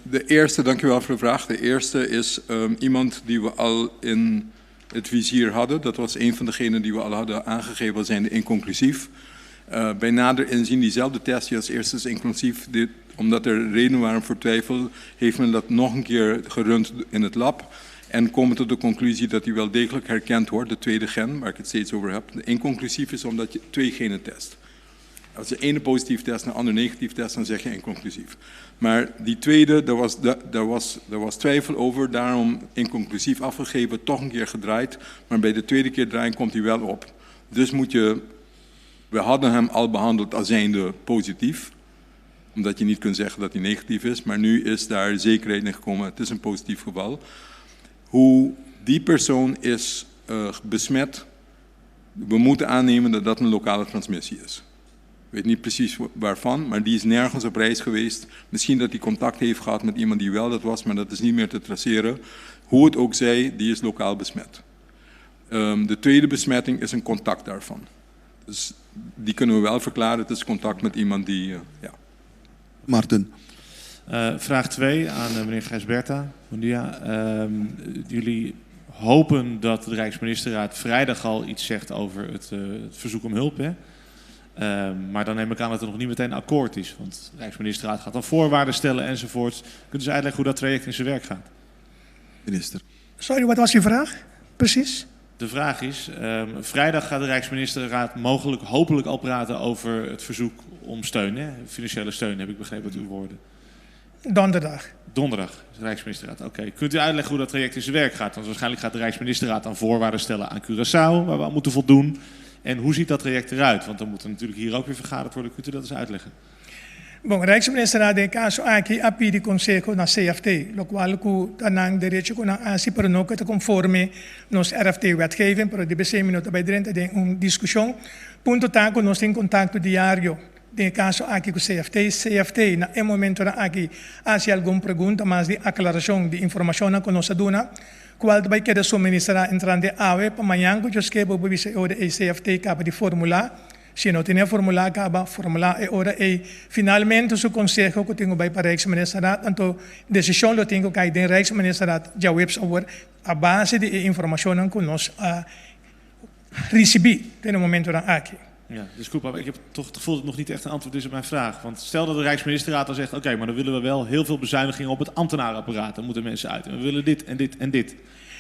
De eerste, dankjewel voor de vraag. De eerste is iemand die we al in het vizier hadden. Dat was een van degenen die we al hadden aangegeven, zijn inconclusief. Bij nader inzien, diezelfde test die als eerste is inclusief, omdat er redenen waren voor twijfel, heeft men dat nog een keer gerund in het lab. En komen tot de conclusie dat die wel degelijk herkend wordt, de tweede gen, waar ik het steeds over heb. De inconclusief is omdat je 2 genen test. Als de ene positief test en de andere negatief test, dan zeg je inconclusief. Maar die tweede, daar was twijfel over, daarom inconclusief afgegeven, toch een keer gedraaid. Maar bij de tweede keer draaien komt hij wel op. Dus we hadden hem al behandeld als zijnde positief. Omdat je niet kunt zeggen dat hij negatief is. Maar nu is daar zekerheid in gekomen, het is een positief geval. Hoe die persoon is besmet, we moeten aannemen dat dat een lokale transmissie is. Ik weet niet precies waarvan, maar die is nergens op reis geweest. Misschien dat hij contact heeft gehad met iemand die wel dat was, maar dat is niet meer te traceren. Hoe het ook zij, die is lokaal besmet. De tweede besmetting is een contact daarvan. Dus die kunnen we wel verklaren. Het is contact met iemand die... ja. Martin. Vraag 2 aan meneer Gijsberta. Bon dia. Jullie hopen dat de Rijksministerraad vrijdag al iets zegt over het verzoek om hulp, hè? Maar dan neem ik aan dat er nog niet meteen akkoord is. Want de Rijksministerraad gaat dan voorwaarden stellen enzovoort. Kunt u uitleggen hoe dat traject in zijn werk gaat? Minister. Sorry, wat was uw vraag? Precies. De vraag is, vrijdag gaat de Rijksministerraad hopelijk al praten over het verzoek om steun. Hè? Financiële steun, heb ik begrepen uit uw woorden. Donderdag. Donderdag, de Rijksministerraad. Oké. Kunt u uitleggen hoe dat traject in zijn werk gaat? Want waarschijnlijk gaat de Rijksministerraad dan voorwaarden stellen aan Curaçao, waar we aan moeten voldoen. En hoe ziet dat traject eruit? Want dan moet er natuurlijk hier ook weer vergaderd worden. Kunt u dat eens uitleggen? Bom, Rijksministerraad de caso aqui a pedir consejo na CFT, lo qual cu tanang direito com a si para não que conforme nos RFT-wetgeving, pero de BC minuto bij dentro de uma discussão, ponto tá com nós em contato diário. De caso aqui com CFT na é momento na aqui há alguma pergunta, mas de aclaração de informação na conosco duna, qual vai querer suministrar entrando ave para amanhã que eu escrevo para o CFT capa de formular. Se não tem formular, acaba formular e ora e finalmente o conselho que tenho vai para o Rijksministerraad, então decisão lo tenho que ir Rijksministerraad já web over a base de informação que nós recebi no momento aqui. Ja, desculpa, ik heb toch het gevoel dat het nog niet echt een antwoord is op mijn vraag. Want stel dat de Rijksministerraad dan zegt, oké, maar dan willen we wel heel veel bezuinigingen op het ambtenarenapparaat. Dan moeten mensen uit. En we willen dit en dit en dit.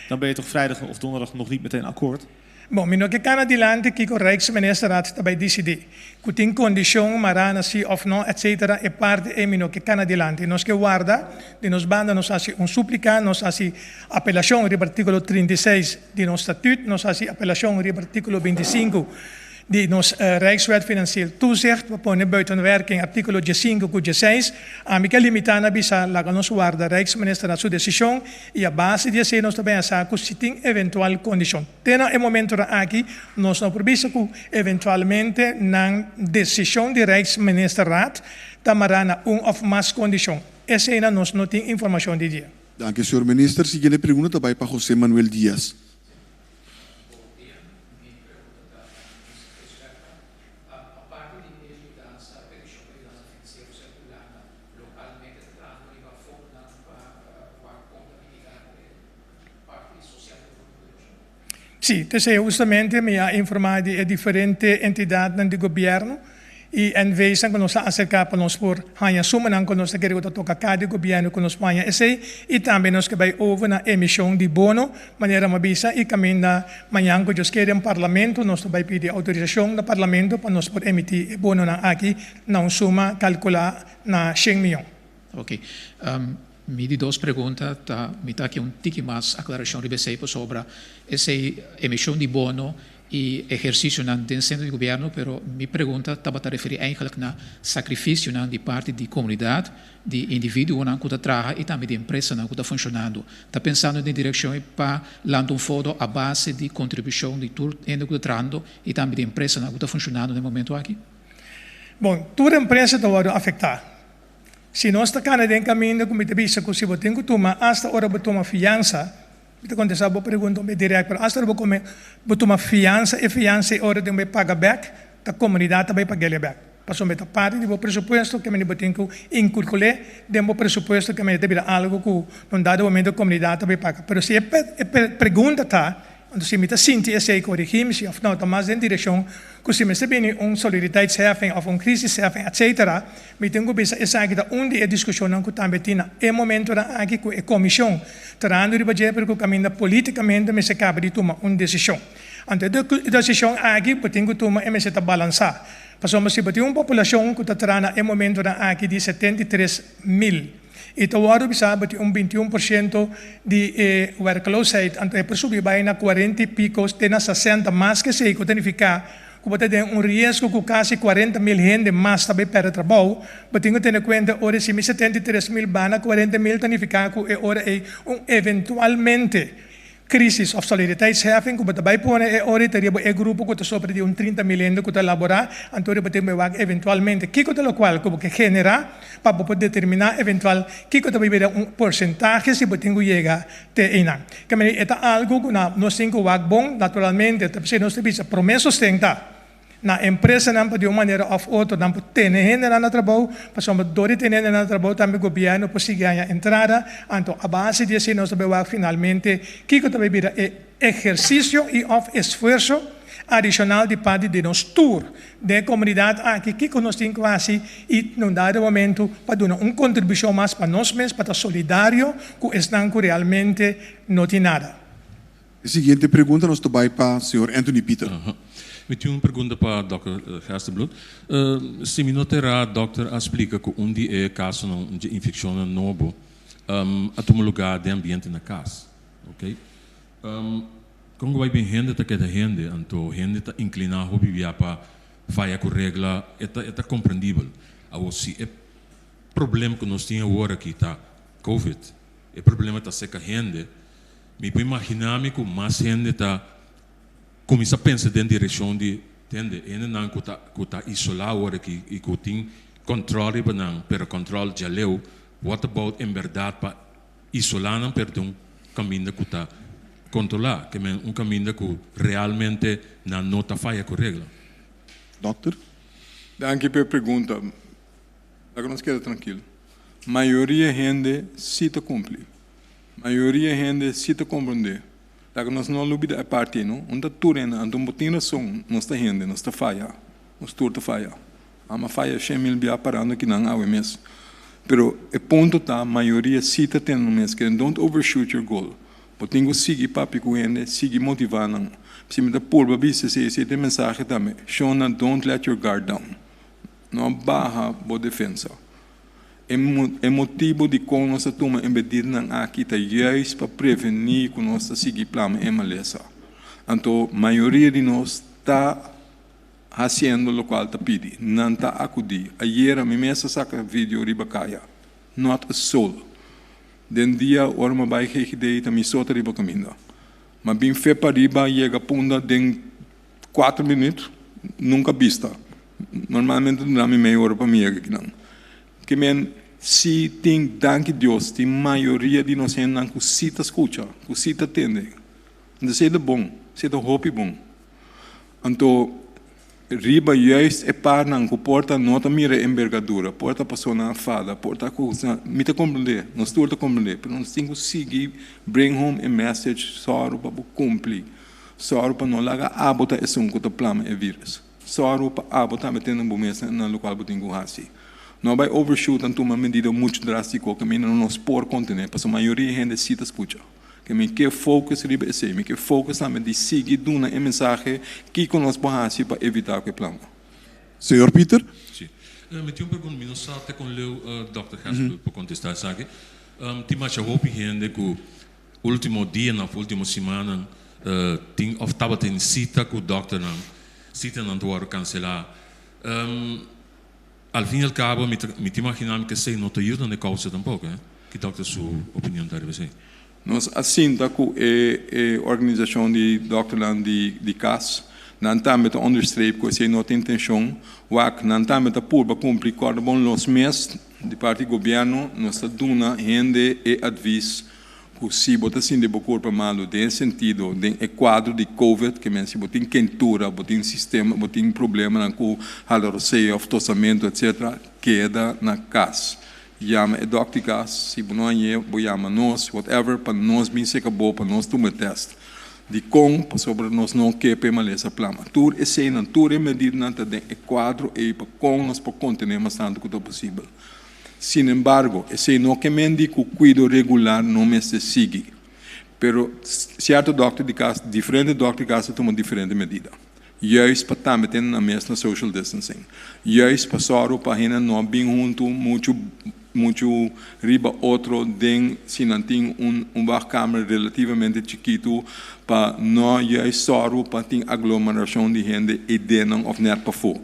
Dan ben je toch vrijdag of donderdag nog niet meteen akkoord? Bom, mino que can adelante que o Rijksministerraad também decide. Que tem condição marana sim ou não, etc. É parte é mino que can adelante. Nós que guarda de nos banda nós assim súplica, nós assim apelação do artigo 36 de nosso estatuto, nós assim apelação do artigo 25 de nos Rijkswet Financieel Toezicht, we ponen buitenwerking artikel 5 en 6, amica limitana bisa laga nos guarda Rijksminister su decisão e a base de assim nós também essa consiting eventual condição. Tena o momento aqui nós não provisa que eventualmente na decisão de Rijksministerraad tamarana of mais condição. Essa ainda nós não tem informação de dia. Dank u, senhor minister. Siguiente pergunta também para José Manuel Díaz. Sim, então justamente me ha informado de diferentes entidades do governo e em vez de nós acercar para nós por hanha suma não nós queremos tocar cada governo que nós hanha esse e também nós que vai over na emissão de bono maneira mabisa e caminho na manhã que nós queremos parlamento nós vai pedir autorização do parlamento para nós por emitir bono na aqui na suma calcular na 100 milhões. Ok. Me di duas perguntas, me dá aqui tique mais aclaração sobre essa emissão de bono e exercício dentro centro de governo, pero minha pergunta estava a referir eigenlijk na sacrifício de parte da comunidade, de indivíduo que está trabalhando e também de empresa que está funcionando. Está pensando na direção para lançar fundo a base de contribuição de tudo que está trabalhando e também de empresa que está funcionando no momento aqui? Bom, toda empresa está afetada. Se nós estamos em caminho, como te disse, se você tem que tomar, hasta a hora de tomar fiança, eu contestar a pergunta direto, mas hasta a hora de tomar fiança, e fiança é hora de pagar back, a comunidade vai pagar back. Passou a parte do pressuposto que eu tenho que incluir, do pressuposto que eu tenho algo que, num dado momento, a comunidade vai pagar. Mas se a pergunta está, quando se me sente esse regime, se não está mais em direção, que se me está bem solidaritetsheffing of crisisheffing, etc., me tenho que pensar essa aqui onde a discussão que também tem é momento aqui que a comissão trazendo de budget porque caminha politicamente me se cabe de tomar uma decisão. Então a decisão aqui eu tenho que tomar e me se está balançar. Passamos se bater uma população que está trazendo é momento aqui de 73 mil. E agora bisa bati 21% de workloosheid, então é subir vai na 40 e pico, tem na 60 mais que sei que significa que você tem risco que quase 40 mil gente mais também para trabalho, mas tem que ter em conta ora se 73 mil bana 40 mil significa que ora é eventualmente crisis of solidariteitsheffing, que você vai pôr ora teria um grupo que está sobre de 30 mil gente que está elaborar, então você vai eventualmente que que lo qual que você genera para poder determinar eventual que você vai ver porcentaje se você tem que chegar até aí. Que é algo que nós temos que bom naturalmente, se nós temos promessas tentar na empresa não de uma maneira ou outra não tem gente na trabalho, passamos dois tem gente na trabalho também o governo pode ganhar entrada, então a base de assim nós também finalmente que também vira exercício e of esforço adicional de parte de nós tour de comunidade aqui que nós temos quase e num dado momento para dar uma contribuição mais para nós mesmos para estar solidário com estão que realmente não tem nada. A seguinte pergunta nós também para o senhor Anthony Peter. Eu tenho uma pergunta para o Dr. Gerstenbloed. Se me notará, Dr. explica que onde é caso de infecção novo, a um lugar de ambiente na casa, ok? Como vai bem gente, tá cada gente, então gente tá inclinado a viver para fazer com regra, é compreendível. Agora se é problema que nós temos agora aqui tá COVID, é problema tá seca gente, me pode imaginar que mais gente tá começa a pensar na direção de, entende? Ainda não que está isolado agora aqui e que tem controle para não, pero controle já leu. What about em verdade para isolar não perdão caminho que está controlar, que é caminho que realmente não está falha com regra. Doctor? Danke pela pergunta. Agora nos queda tranquilo. Maioria gente se te cumpre. Maioria gente se te compreender. Agora nós não olvidamos a parte, não? Onde tudo é, então botinha razão, nós está gente, nós está falha. nos turta falha. Ama falha 100 mil bia parando que não há o mês. Pero o ponto tá, a maioria cita tem no mês que don't overshoot your goal. Potingo seguir papi com ele, seguir motivando. Se me dá purba bisa se tem mensagem também. Shona, don't let your guard down. Não barra boa defesa. É motivo de como nós tomamos embedida aqui tá juist para prevenir que nós seguir plano em maleza. Então, a maioria de nós está fazendo o qual está pedindo, não está acudindo. Ayer, a minha mesa saca vídeo riba caia. Not a soul. Den dia, ora me vai que ideia também solta riba caminho. Mas bem fé para riba, chega punda em 4 minutos, nunca vista. Normalmente não dá meia hora para mim aqui não. Que men, se tem, danke Deus, tem maioria de nós não que cita escuta, que cita atende. Não sei de bom, sei de hope bom. Então, riba juist é par não que porta nota mira envergadura, porta persona fada, porta coisa, me te compreender, nós tudo compreender, pero nós temos que seguir, bring home a message, só para cumprir, só para não largar a bota esse que te plama é vírus, só para a bota metendo no mesa na local botinho com assim. Não vai overshoot tanto uma medida muito drástica que não nos por contener, porque a maioria gente cita escuta. Que me quer fokus riba esse, me quer fokus também de seguir dando a mensagem que conosco para para evitar que plano. Senhor Peter? Sim. Me tinha pergunta, não só até com o Dr. Hasbro para contestar isso aqui. Tem mais hope gente que último dia na última semana tem of estava tem cita com o doctor não, cita não tu cancelar. Al fin e al cabo, me imaginam que sei não te ajuda na causa tampouco, eh? Que doctor sua opinião deve ser? Nós assim tá com a organização de doctorland de CAS, não também tá understreep com essa nota intenção, wak não também tá por cumprir cada bom los mês de parte do governo, nós tá dando gente e advice que se botar assim de bocor para malo, tem sentido, tem quadro de COVID que se botar quentura, botar sistema, botar problema com haloroseia, tossamento, etc, queda na CAS. Chama a doctor CAS, se não é, vou chamar nós, whatever, para nós bem se acabou, para nós tomar teste. De com, para sobre nós não querer maleza plama. Tur é cena, tur é medida não tem quadro e para com nós para contener mais tanto quanto possível. Sin embargo, esse não que mendi que o cuidado regular não me se sigue. Pero certo doctor de CAS, diferente doctor de CAS toma diferente medida. Juist para também ter na mesma social distancing. Juist para só para gente não bem junto muito riba outro den se não tem câmera relativamente chiquito para não juist só para ter aglomeração de gente e de não of net para fora.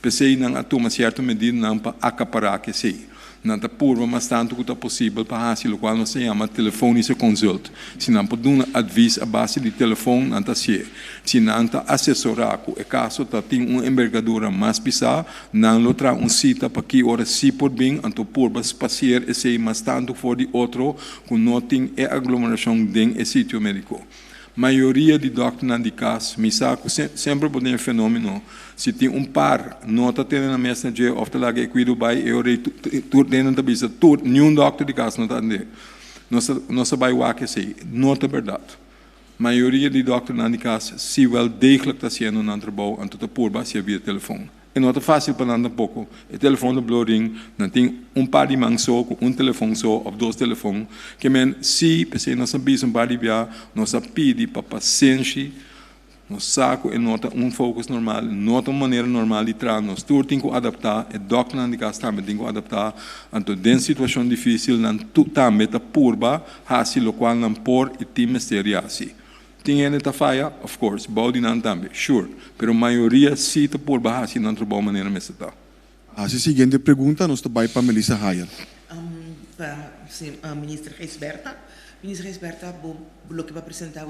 Pensei não a tomar certa medida não para acaparar que sei. Não está puro, mas tanto que é possível para fazer o qual não se chama telefonische consult. Se não pode dar advies a base de telefone, não está se. Se não está assessorar, que caso tem uma envergadura mais bizarra, não lo traz cita para que ora se por bem, então por passear esse mas tanto for de outro, que não tem aglomeração de esse sítio médico. Maioria de doctores de CAS, me saco sempre pode ter fenômeno. Se tem par, não está tendo na mesa de of the lage cuido by eu tur dentro da bisa tur nenhum doctor de CAS não está andando. Nossa vai o que sei, não é verdade. Maioria de doctores de CAS se wel degelijk está sendo na trabalho, então está por base via telefone. E não é fácil para andar pouco. O telefone do blurring, não tem par de mãos só, com telefone só, ou 2 telefones. Que men, se você não sabe par de via, nós pede para paciente, nós saco e nota focus normal, nota maneira normal de trabalhar, nós tudo tem que adaptar, e doctor de casa também tem que adaptar, então dentro situação difícil, não também está purba, assim o qual não por e tem mistério assim. Tem gente que falha, of course, body não também, sure, pero a maioria sim está por baixo, não trabalha maneira mais está. A seguinte pergunta, nós vai para Melissa Hayer. Para ministra Geisberta. Ministra Geisberta, lo que va a presentar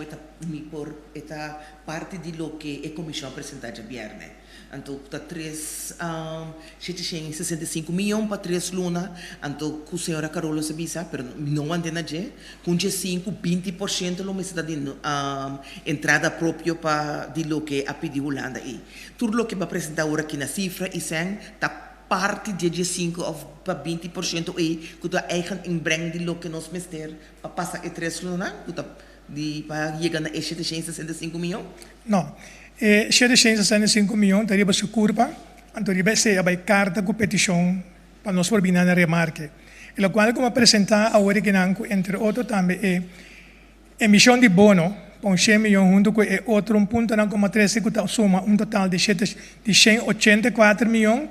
por esta parte de lo que a comissão apresentar de viernes. Então, está 765 milhões para 3 lunas. Então, com a senhora Carola Sabisa, mas não entendo de, com 20% lo está dando entrada própria para de lo que a pedido Holanda. Tudo lo que va a presentar agora aqui na cifra, e está parte de 5 of para 20% e que tu eigen inbreng de lo que nos mester para passar 3 lunas, que para chegar a 765 milhões? Não. 765 milhões, daria para se curva, Então, riba se a carta com petição para nós por binar na remarque. E lo qual como apresentar agora que nanco, entre outros também é emissão de bono, com 100 milhões junto com outro 1,13 que suma total de 184 milhões.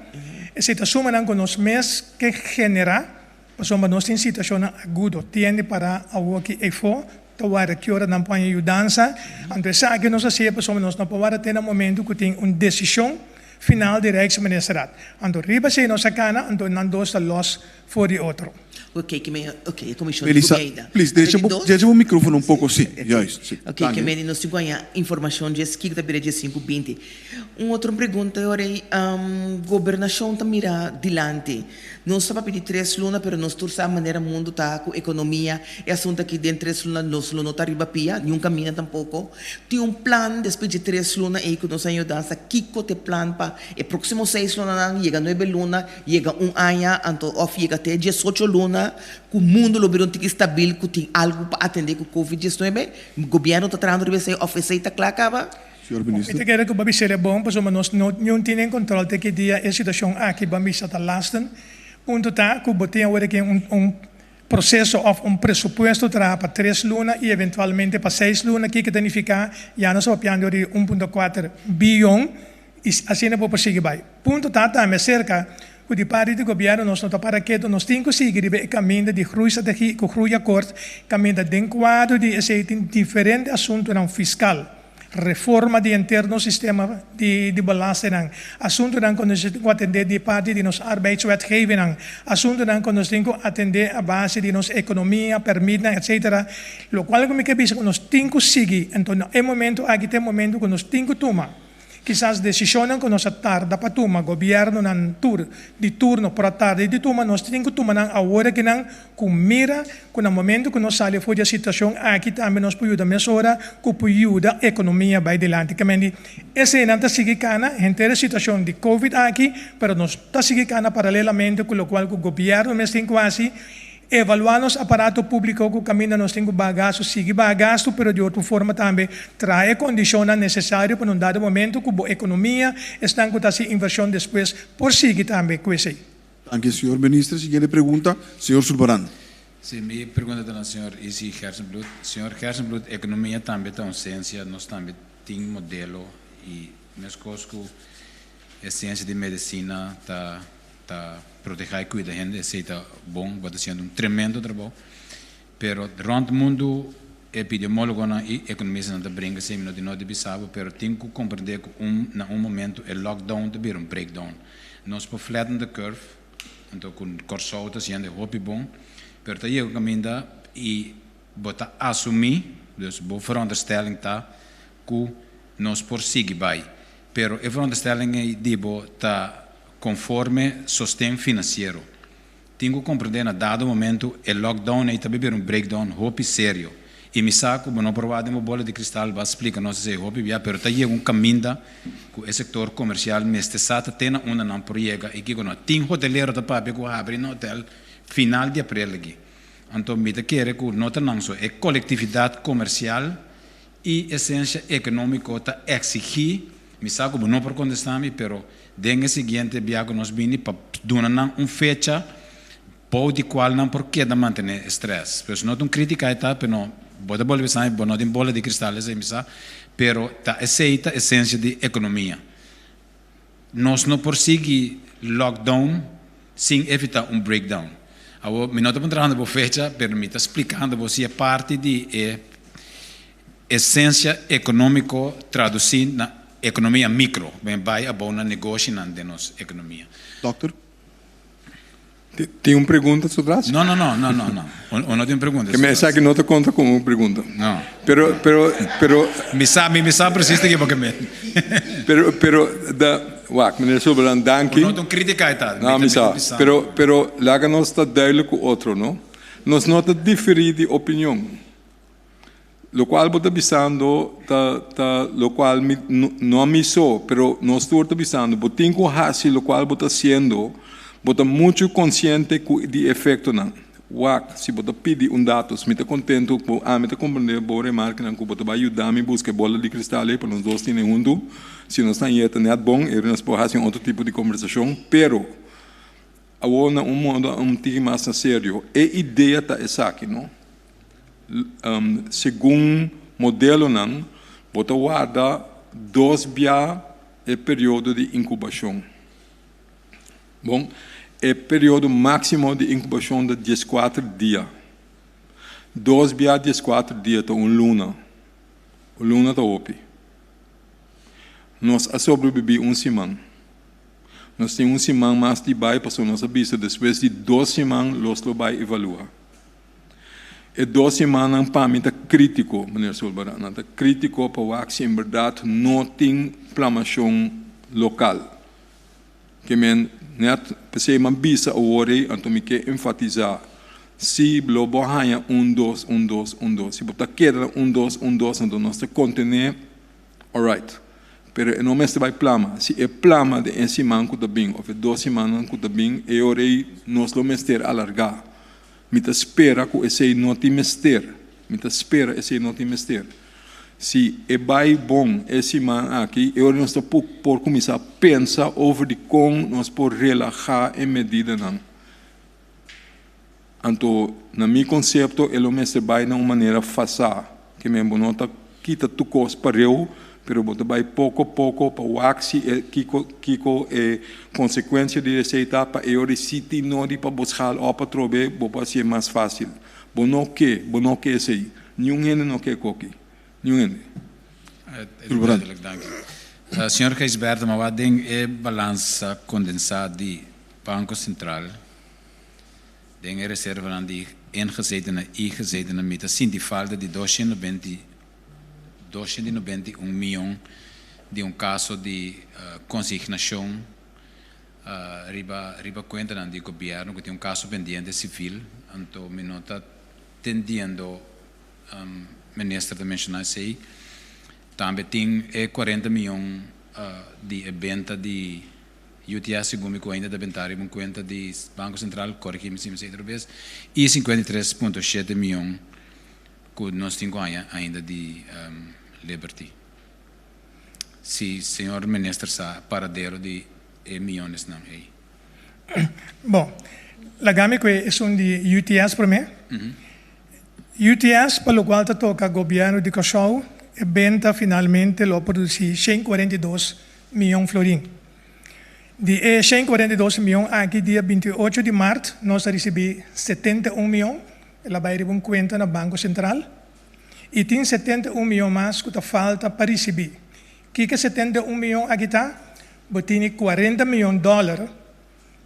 Essa suma não com os meses que genera, passamos nós em situação aguda, tiende para algo que é for, tawara que hora não põe ajudança. Então, essa aqui nós assim, passamos nós não podemos ter no momento que tem uma decisão final de Rijksministeriaat. Então, riba se nós sacana, então não dosta los for de outro. Ok, a comissão Melissa, de governo. please, deixa o microfone um pouco, sim. Ok, que me nós ganha informação de que da beira de 520. Outra pergunta é governação tá mira dilante. Nós estamos pedindo 3 lunas, pero nós torça a maneira mundo tá com economia. É assunto aqui dentro 3 lunas nós não tá riba pia, nenhum caminho tampouco. Tem plan depois de 3 lunas e que nós ajudamos kiko te plan pa e próximo 6 lunas chega 9 lunas, chega ano, então off chega até 18 lunas. Que o mundo lo virou estável, que tem algo para atender com o Covid-19, o governo está tratando de ser oferecer claro acaba. Senhor Ministro. Eu quero que o babi seja bom, porque nós não temos controle de que dia a situação aqui babi está lasten. Ponto tá, que o botem agora que processo ou presupuesto para 3 lunas e eventualmente para 6 lunas que significa já nós estamos de 1,4 bilhão e assim não pode seguir vai. Ponto tá também cerca o de parte do governo nós não está para que nós temos que seguir o caminho de groei estratégia, com groei acordo, caminho de quadro de esse diferente assunto não fiscal, reforma de interno sistema de belasting, assunto não quando nós temos que atender de parte de nossa arbeidswetgeving, assunto não quando nós temos que atender a base de nossa economia, permita, etc. Lo qual como que diz nós temos que seguir, então é momento aqui tem momento que nós temos que tomar. Quizás decisões que nós tarda para tomar, governo nan de turno para tarde de tomar, nós temos que tomar agora que não com mira, com o momento que nós saímos fora da situação, aqui também nós podemos melhorar, que podemos a economia vai adiante. Que essa não está seguindo a situação de Covid aqui, mas nós está seguindo paralelamente com o qual o governo mesmo tem quase evaluar os aparatos públicos que caminham nós temos bagaço, seguir bagaço, mas de outra forma também trazer condições necessárias para um dado momento que a economia está com essa inversão depois por seguir também com isso. Danke, senhor Ministro. Siguiente pergunta, senhor Sulbaran. Sim, minha pergunta é ao senhor Isi Hersenblut. Senhor Hersenblut, a economia também tem ciência, nós também temos modelo e nós conosco a ciência de medicina está proteger e cuidar da gente, isso está bom, está sendo tremendo trabalho. Pero durante o mundo, epidemiólogo e economista não brinca sem minutos não deve saber, pero tem que compreender que em momento o lockdown deve um breakdown. Nós podemos flatten the curve, então com corso está sendo hope bom, pero está aí o caminho e botar assumir, dus boa veronderstelling tá que nós por seguir vai, pero a veronderstelling é dibo tá conforme sostém financeiro. Tenho que compreender na dado momento o lockdown é também um breakdown hope sério. E me saco, não provado uma bola de cristal, vai explicar não sei hope já, pero tá aí caminho que o setor comercial mestre sata tem uma não proiega e que não tem hoteleiro da papi que abre no hotel final de abril aqui. Então me te quer que não tá não só é coletividade comercial e essência econômica tá exigir, me saco não por contestar-me, pero dengue seguinte biago nos bini para donar fecha pode qual não porque da manter stress. Pois não crítica está, pero não pode volver sai, não tem bola de cristal essa missa, pero tá aceita a essência de economia. Nós não prosseguir lockdown sem evitar breakdown. Eu me não estou entrando por fecha, pero me está explicando você a parte de essência econômica traduzir na economia micro, bem vai a boa negócio na de nossa economia. Doutor? Tem uma pergunta sobre isso? Não. Eu não tenho pergunta. Que me sabe que não te conta como uma pergunta. Não. Pero me sabe preciso que porque me. Pero Wacht, meneer Sulbaran, dank u. Não estou criticar tá. Não, me sabe. Pero laga nós está duidelijk o outro, não? Nós não está diferir de opinião. Lo qual bota bisando lo qual não me sou, pero nós estou bisando, botinho hasi lo qual bota sendo, bota muito consciente de efeito não. Wak, se você pedir dados, me está contento, me está compreendendo, boa remarca, não, que você vai ajudar me buscar bola de cristal para nós dois terem junto. Se nós estamos aí, não é bom, nós podemos fazer outro tipo de conversação, pero agora um tipo mais sério. A ideia está essa aqui, não? Segundo modelo, não, você guarda 2 dias é período de incubação. Bom, é período máximo de incubação de 14 dias. 2 dias, 14 dias, está luna. O luna está open. Nós sobrevivemos uma semana. Nós temos uma semana mais de baixo, para nós avisar, depois de 2 semanas, nós vamos evaluar. E 2 semanas para mim está crítico, meneer Sulbaran. Está crítico para que, em verdade, não tem inflamação local. Que net se man bisa ore anto me que enfatizar se blobo hanya 1 2 1 2 1 2 se bota queda 1 2 1 2 então nós te contener alright pero não mestre vai plama se é plama de esse manco da bem ou 2 semanas com da bem e ore nós lo mestre alargar me te espera com esse não te mestre me te espera esse não te mestre se é bom esse man aqui, eu não estou por começar a pensar sobre como nós por relaxar em medida não. Então, na meu conceito, ele mesmo vai de uma maneira fácil, que mesmo não está quita tu coisa para eu, pero você vai pouco a pouco para o axi que é consequência de receita para eu decidir não de para buscar ou para trober, para ser mais fácil. Bom não que esse aí, nenhum gente não quer coque. Senhor Keisberto, mas wat ding é balança condensada de Banco Central, ding é reserva aan die ingezetenen, ingezetenen met een die falta de 291 milhão de caso de consignação riba conta do governo que tem caso pendiente civil, então me não está tendendo minister de mencionar isso também tem 40 milhões de venda de UTS segundo ainda de ventar em conta de Banco Central corrigimos outra vez e 53,7 milhões que nós temos ainda de Liberty. Se senhor ministro sa paradeiro de milhões não é. Bom, la gami que é um de UTS para mim. UTS, pelo qual toca o governo de Cachau, e venda finalmente lo produzi 142 milhões florim. De 142 milhões, aqui dia 28 de março, nós recebemos 71 milhões, ela vai receber conta no Banco Central, e tem 71 milhões mais que falta para receber. Que 71 milhões aqui está? Tem 40 milhões de dólares,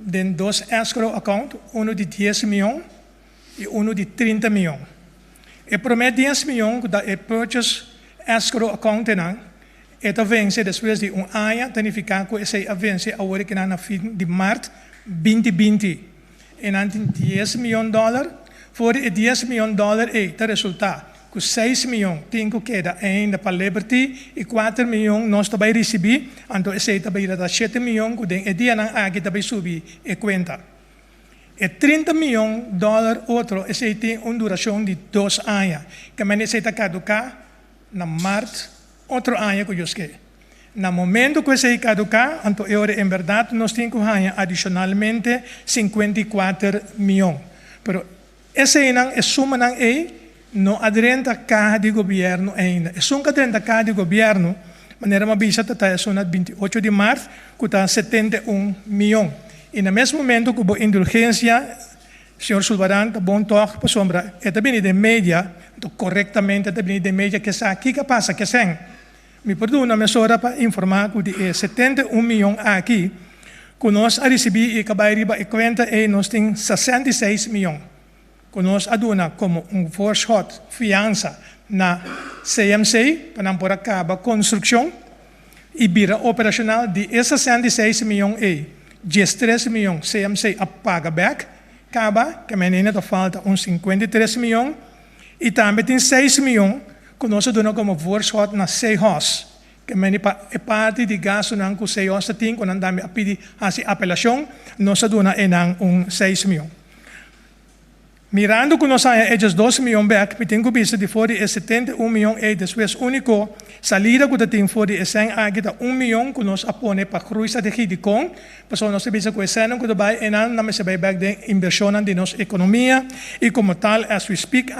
em 2 escrow account, um de 10 milhões e um de 30 milhões. E promete 10 milhões da purchase escrow account não, e vence depois de ano, significa que esse vence agora que na fim de março 2020. E não tem 10 milhões de dólares, for 10 milhões de dólares e o resultado que 6 milhões tem que queda ainda para Liberty e 4 milhões nós também receber, então esse também dá 7 milhões que tem e dia não aqui também subir e conta. E 30 milhões de dólares outro, esse tem uma duração de 2 anos. Que mas esse está caducar na março, outro ano que eu esqueci. No momento que esse caducar, então eu em verdade nós temos que ganhar adicionalmente 54 milhões. Pero esse não é suma não é não aderente à carga de governo ainda. É só aderente à carga de governo, maneira uma bisa está é só na 28 de março, que está 71 milhões. E no mesmo momento que a indulgência, senhor Sulbaran, está bom toque para sombra, é também de média, corretamente também de média que está aqui que passa, que sem. Me perdona, me só para informar que de 71 milhões aqui, que nós recebemos e que vai riba e conta e nós temos 66 milhões. Que nós aduna como force hot fiança na CMC, para não por acabar construção, e vira operacional de 66 milhões e 13 milhões CMC a paga back, acaba, que a menina falta uns 53 milhões, e também tem 6 milhões que nós damos como force hot na CEHOS, que é parte de gasto que o CEHOS tem, quando nós pedimos a apelação, nós damos 6 milhões. Mirando que nós temos 12 milhões back, me tenho visto de fora é 71 milhões e depois único salida que tem fora é 100 aqui da 1 milhão que nós apone para cruzar de Hidicon, para nós saber que esse ano que vai e não se vai back de inversão de nossa economia e como tal, as we speak,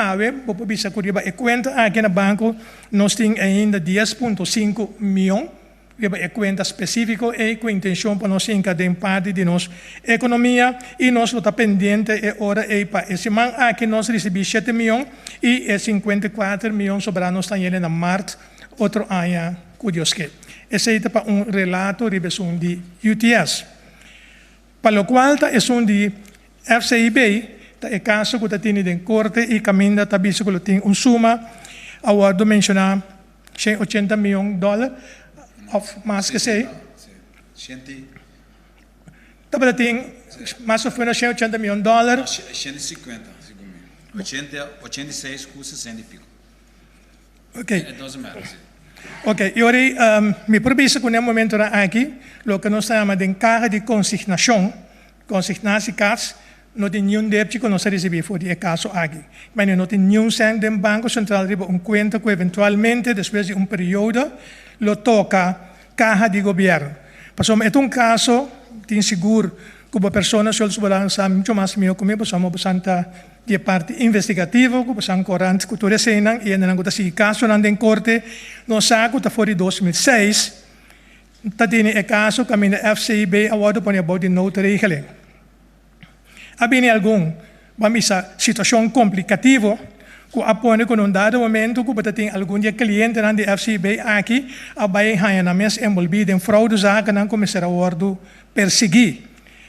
vou bisa que riba e conta aqui no banco nós temos ainda 10,5 milhões. É conta específico e com intenção para nós encadear parte de nossa economia e nós está pendente e hora e para esse ano aqui nós recebemos 7 milhões e 54 milhões sobrando está em março outro ano curioso que esse é para relato de revisão de UTS para o qual é de FCIB é caso que tem de corte e caminho está visto que tem suma aguardo mencionar $180 milhões of mais que sei. Também tem mais ou menos $180 milhões. 150, segundo 86 com 60 e pico. Ok. It doesn't matter. Ok, e ora, me provisa que no momento aqui, o que nós chamamos de carga de consignação, consignação, não tem nenhum débito que nós recebemos por esse caso aqui. Mas não tem nenhum cento do Banco Central de conta que eventualmente, depois de período, lo toca caja de governo. Passamos é caso, tem seguro que a pessoa só sabe muito mais melhor comigo, passamos bastante de parte investigativa, que passamos corrente cultura cena e ainda não tem caso não tem corte, nós saco tá fora de 2006, tá tem é caso caminho FCIB award para about de notary regeling. Habine algum, vamos a situação complicativa que apone com dado momento que tem algum dia cliente na FCB aqui a vai na mesa envolvido em fraude zaga não começar a ordo perseguir.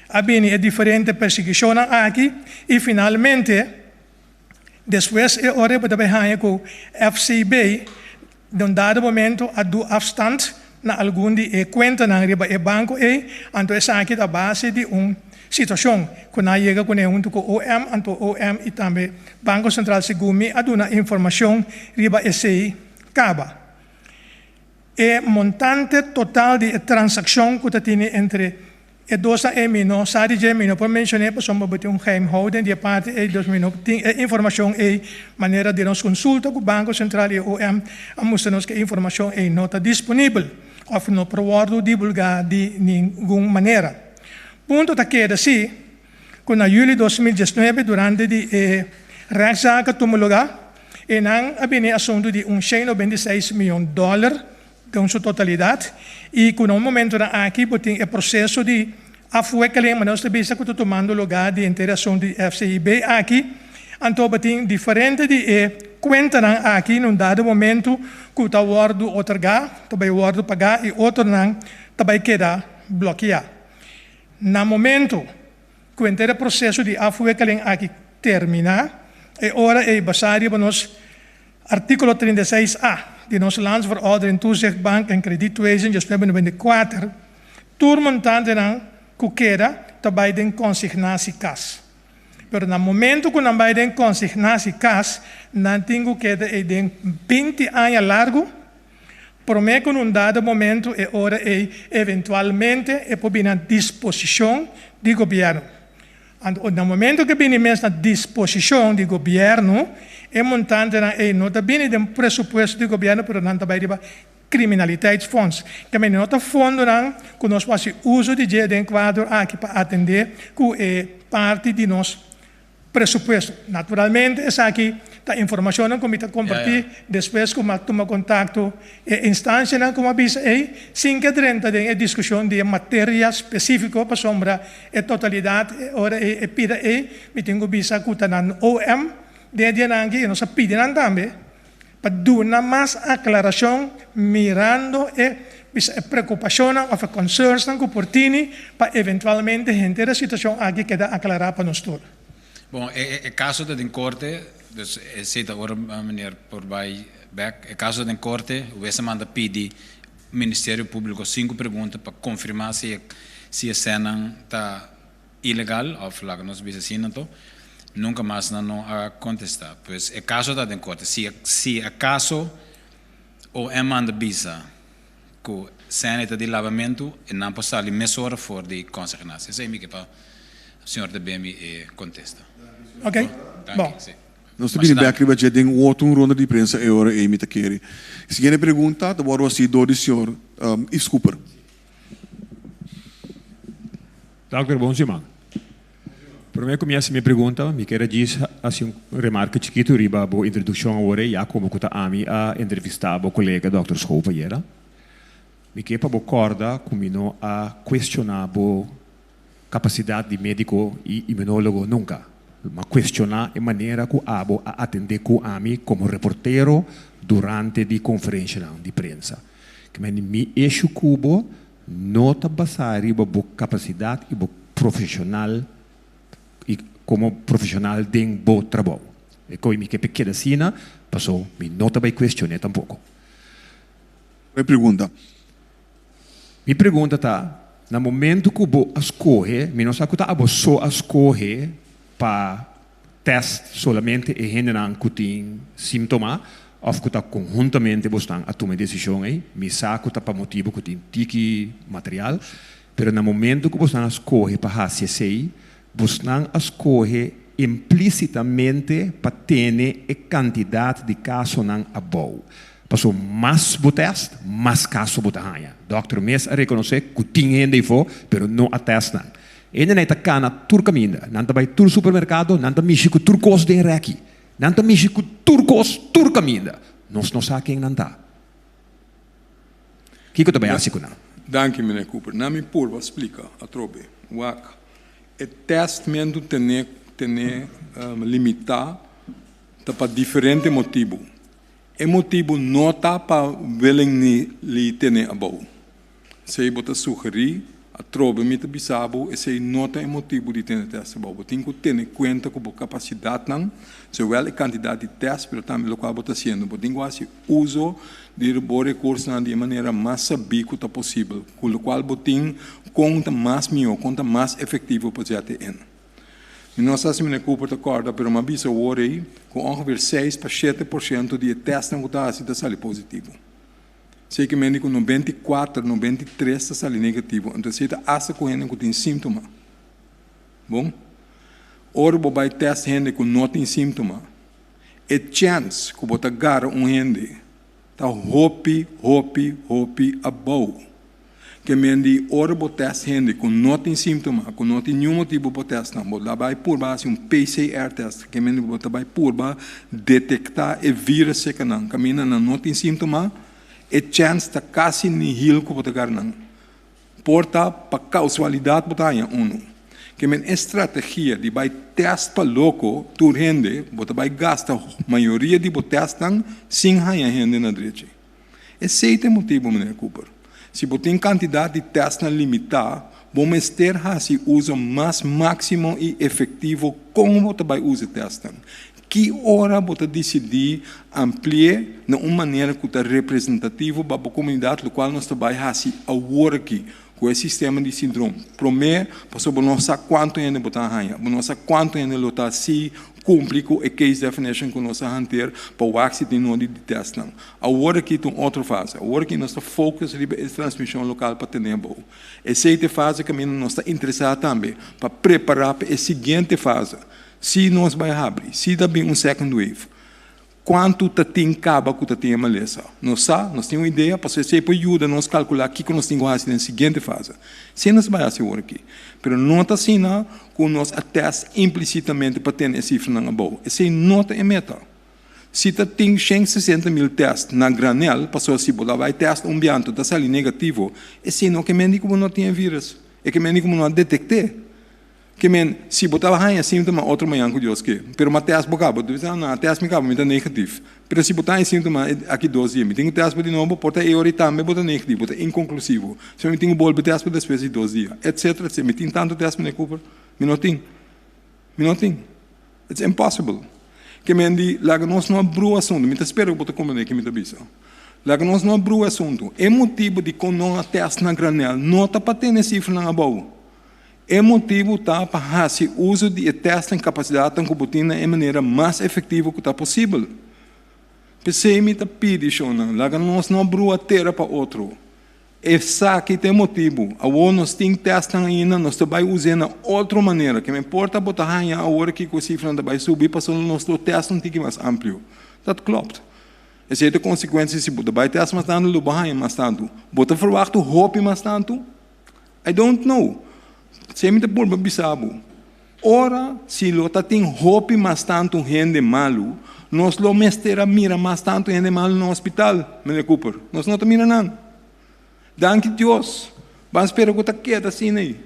Habine é diferente perseguição aqui e finalmente depois é hora para vai com FCB num dado momento a do afstand na algum de conta na riba e banco e então essa aqui da base de situação que não chega com junto com o OM, anto OM e também Banco Central Segumi aduna informação riba esse caba. E montante total de transação que tem entre e dois e mino, sabe de mino, por mencionar, passamos a ter geheimhouding de parte e dos mino, tem informação e maneira de nos consulta com o Banco Central e o OM, a mostrar-nos que a informação é nota disponível, ou não provardo divulgar de nenhuma maneira. Punto da queda sim, quando em julho de 2019, durante a rechtszaak tomou lugar, e não havia assunto de $196 milhões com sua totalidade, e com um momento aqui, tem o processo de afuecaling, mas nós também estamos tomando lugar de interação de FCIB aqui, então tem diferente de conta aqui, num dado momento, que está o ordo otorgar, também o ordo pagar, e outro não, também queda bloquear. No momento que o inteiro processo de afuecaling aqui terminar, é hora é baseado para nos artigo 36A de nosso Landsverordening Toezicht Bank en Kredietwezen, de 1994, turmontante não que queda também de consignatie-kas. Pero no momento que não vai de consignatie-kas, não tem que queda de 20 anos largo. Por mim, com dado momento, é hora de, eventualmente, pôr à disposição do governo. No momento que vem à disposição do governo, é montante não está bem de pressuposto do governo, mas não está bem de criminaliteitsfonds. Que não está fundo que nós fazemos uso de quadro aqui para atender, que é parte de nosso presupuesto. Naturalmente, essa aqui a informação que me compartilhar depois que eu tomo contato e instância como avisa sem que dentro de discussão de matéria específica para sombra a totalidade ora e pida me tenho visa que está na OM de adiante e nós pedimos também para dar mais aclaração mirando a preocupação ou a concerns que por tini para eventualmente gente da situação aqui queda aclarar para nós todos. Bom, é caso de corte, dus zit agora meneer Porbay back. É caso de corte, o essa manda pedir Ministério Público 5 perguntas para confirmar se a cena está ilegal ou lá que nós vimos então, nunca mais não a contestar. Pois é caso de corte, se é caso ou é manda visa que cena está de lavamento e não pode sair mais hora fora de consignação. Isso é o que o senhor da BMI contesta. Ok. Bom, Nós estamos bem aqui para ter outra ronda de prensa e hora e me taquere. Seguinte pergunta, da boa assim do senhor Yves Cooper. Doctor, bom semana. Para mim, começa minha pergunta, me quero dizer assim remarca chiquito riba a introdução agora já como que a mim a entrevistar o colega Dr. Schopa era. Me quero para corda comigo a questionar a capacidade de médico e imunólogo nunca. Mas questionar a maneira que abo a atender com a mim como reportero durante a conferência de prensa. Que me eixo cubo nota basari a capacidade e profissional e como profissional de bom trabalho. E como me que pequena sina, passou, me nota vai questionar tampouco. Pergunta. Me pergunta tá, no momento que eu escolhe, me não sabe que eu só escolhe para teste somente e generar que tem sintoma, ou que está conjuntamente buscando a tomar decisão aí, me sabe que para motivo que tem tiki material, mas no momento que você escolhe para fazer isso, você escolhe implicitamente para ter a quantidade de casos não abou. Passou mais o teste, mais casos você ganha. Doutor mesmo reconhece que tem gente for, mas não a teste não. Ainda não está cana turcaminda, não está vai tur supermercado, não está mexico turcos de reki, não está mexico turcos turcaminda. Nós não sabemos quem não está. O que eu também acho que não? Dank u, meneer Cooper. Na mi purva explica a trobe. Wak. Het testamento tem limitar para diferente motivo. E motivo não está para willing li ter abou. Se você sugerir a trobe me te bisabo e se nota o motivo de ter teste abou. Tem que ter em conta com a capacidade não, zowel a quantidade de teste, mas também o que você está fazendo. Tem que uso de recursos de maneira mais sabida que possível, com o qual você conta mais melhor, conta mais efetivo para você ter. E não sei se me Cooper te acorda, mas uma vez eu orei com ongeveer 6 para 7% de testes que está saindo positivo. Sei que médico 94, 93 está saindo negativo, então você está acha com gente que tem sintoma. Bom? Ora, você vai testar gente que não tem sintoma. E chance que você agarra gente está hopi abou. Que mendi ora botas gente com não tem sintoma, com não tem nenhum motivo para testar, você vai por base PCR test, que mendi você vai por base detectar o vírus que não, camina não tem sintoma, e chance está quase nihil que você agarra. Porta para causalidade você tem que men estratégia de vai teste para louco, tu gente, você vai gastar a maioria de testes sem ganhar gente na direita. Esse é o motivo, meneer Cooper. Se você tem quantidade de testes limitada, vamos ter se uso mais máximo e efetivo como você vai usar testes. Que hora você decidir ampliar de uma maneira que é representativa para a comunidade, no qual nós vai fazer a work com esse sistema de síndrome. Primeiro, para nós saber quanto ainda botar ganha, nós saber quanto ainda lutar se cumprir com a case definition que nós vamos ter para o accidente não de teste. Agora aqui tem outra fase. Agora aqui nós estamos focados na transmissão local para ter bom. Essa é a fase que nós estamos interessados também para preparar para a seguinte fase. Se nós vamos abrir, se dá bem second wave, quanto tem caba que tem a maleza? Nós temos uma ideia, para você ajuda nós calcular o que nós temos que fazer na seguinte fase. Se nós vamos fazer aqui, mas não está assim que nós teste implicitamente para ter essa cifra na boa. Essa nota é meta. Se você tem 160.000 testes na granel, passou se você vai testar um bianto, está saindo negativo, esse não é que médico não tem vírus, é que médico não detecte. Que se você vai sintoma outro manhã com Deus que, pero uma teste bocado, você diz não, teste me acaba, me dá negativo. Pero se você tem sintoma aqui 2 dias, me tem teste de novo, porta e hora também bota negativo, bota inconclusivo. Se eu tenho bol teste depois de 2 dias, etc. Se me tem tanto teste me Cooper, me não tem. It's impossible. Que mendi, lá nós não abrimos assunto, me espero que você compreenda que me está dizendo. Lá nós não abrimos assunto. É motivo de quando não teste na granel, não está para ter cifra na boa. É motivo para fazer uso de teste em capacidade de computina de maneira mais efetiva que possível. Pensei me está pedindo, lá nós não abrimos a terra para outro. Esse aqui tem motivo. Agora nós temos testando ainda, nós também usando outra maneira. Que me importa botar a hora que a cifra vai subir, para nós testando um pouco mais amplo. Dat klopt. Essa é a consequência se botar vai testar mais tanto, lubar mais tanto. Botar verwacht hoop mais tanto? I don't know. Se me por bisabo. Ora, se lota tem hoop mais tanto gente malo, nós lo mestera mira mais tanto gente malo no hospital, Mene Cooper. Nós não mira nada. Danke Deus. Vamos esperar que está quieta assim aí.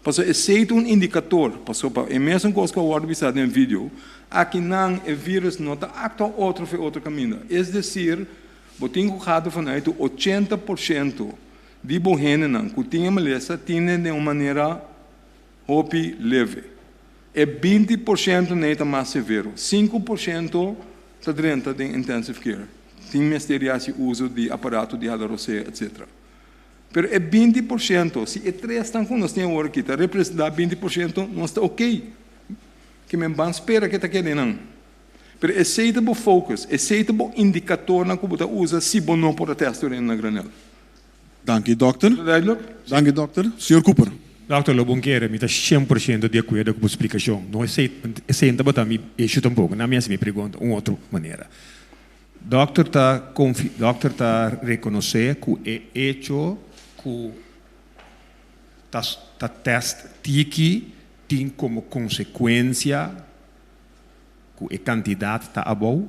Passou é um indicador. Passou para a mesma coisa que eu vou visar no vídeo. Aqui não o vírus não está actuando outro caminho. É dizer, eu tenho colocado vanuit 80% de bohenen que tinha maleza tinha de uma maneira hopi leve. É 20% não está mais severo. 5% está dentro de intensive care. Tem misteriasse uso de aparato de alarose, etc. Pero é 20%. Se é 3 estão com nós temos agora que está representar 20%, não está ok. Que me van espera que está querendo. Pero é aceitable focus, é aceitable indicador na que você usa se você não pode testar na granel. Dank u, dokter. Duidelijk? Dank u, dokter. Senhor Cooper. Dr. Lobonqueira, me está 100% de acordo com a explicação. Não aceita botar me eixo tampouco. Na minha me pergunta uma outra maneira. Doctor está reconhecer que é hecho que tá teste tiki tem como consequência que a quantidade está abaixo.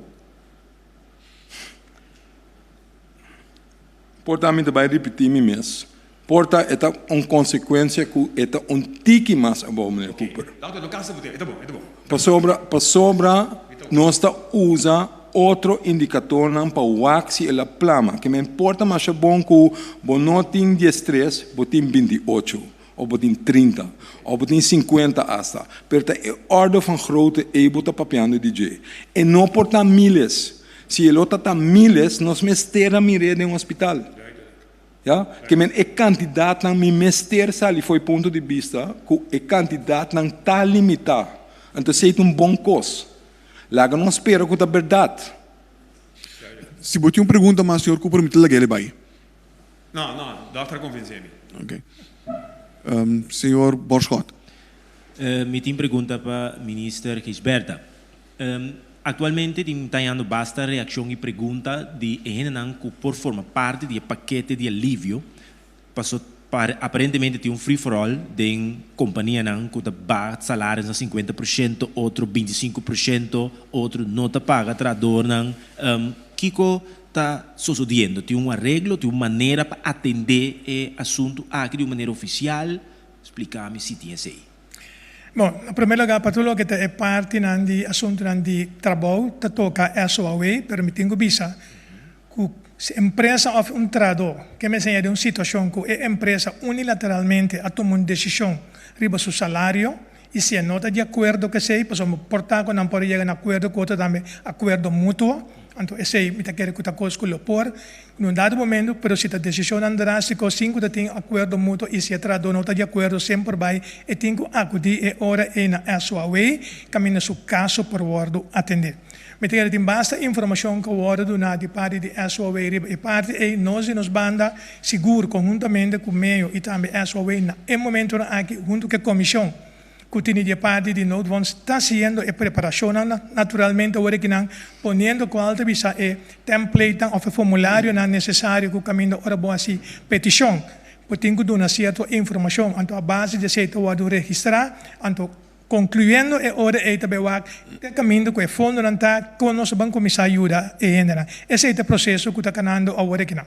Portanto, vai repetir me mesmo. Porta é uma consequência que é um tique mais abaixo, Mene Cooper. Doctor, não cansa muito. É bom. Para sobra, nós usa outro indicador para o wax e a plama, que me importa mais bom que você não tem 13, você tem 28, ou você tem 30, ou você tem 50 hasta. Mas é ordem van grootte e você está papiando DJ. E não porta milhas. Se ele está milhas, nós mestera mire de hospital. Ja? Que é candidato a me mester sali foi ponto de vista que é candidato não está limitado. Então, se é bom coisa. Lá não espera que é verdade. Se você pergunta, mas senhor Cooper, me telaga ele vai. Não, doutor convence-me. Ok. Senhor Borschot. Me tem pergunta para o ministro Gisberta. Atualmente está tendo basta reação e pergunta de Enenan que por forma parte do paquete de alívio passou aparentemente tem free for all de companhia que dá salários a 50%, outro 25%, outro não está paga trador Kiko está sucedendo, tem um arreglo, tem uma maneira para atender o assunto aqui de uma maneira oficial. Explica-me se tem isso aí. Bom, em primeiro lugar, para tudo que é parte do assunto de trabalho, toca a SOAW, permitindo visa que se a empresa of trador, que me enseña de uma situação que a empresa unilateralmente a tomar uma decisão riba seu salário, e se nota de acordo que sei, pois portar que não pode chegar a acordo com outro também, acordo mútuo, então esse me quer que a coisa que lo por, num dado momento, pero se a decisão andará, se com 5 tem acordo mútuo e se a trador não está de acordo, sempre vai, e tem que acudir e ora e na SOAW, caminha seu caso por word atender. Meter tem basta informação que o hora do nada de parte de SOAW e parte e nós nos banda seguro conjuntamente com o meio e também SOAW na momento aqui junto com a comissão que tem de parte de nós vamos estar fazendo a preparação naturalmente agora que não ponendo qualquer visa e template ou formulário não necessário que o caminho ora boa assim petição porque tem que dar certa informação então a base de certo o registrar então concluindo é hora é também o caminho que o fundo não está com nosso banco me ajuda e ainda esse é o processo que está canando agora que não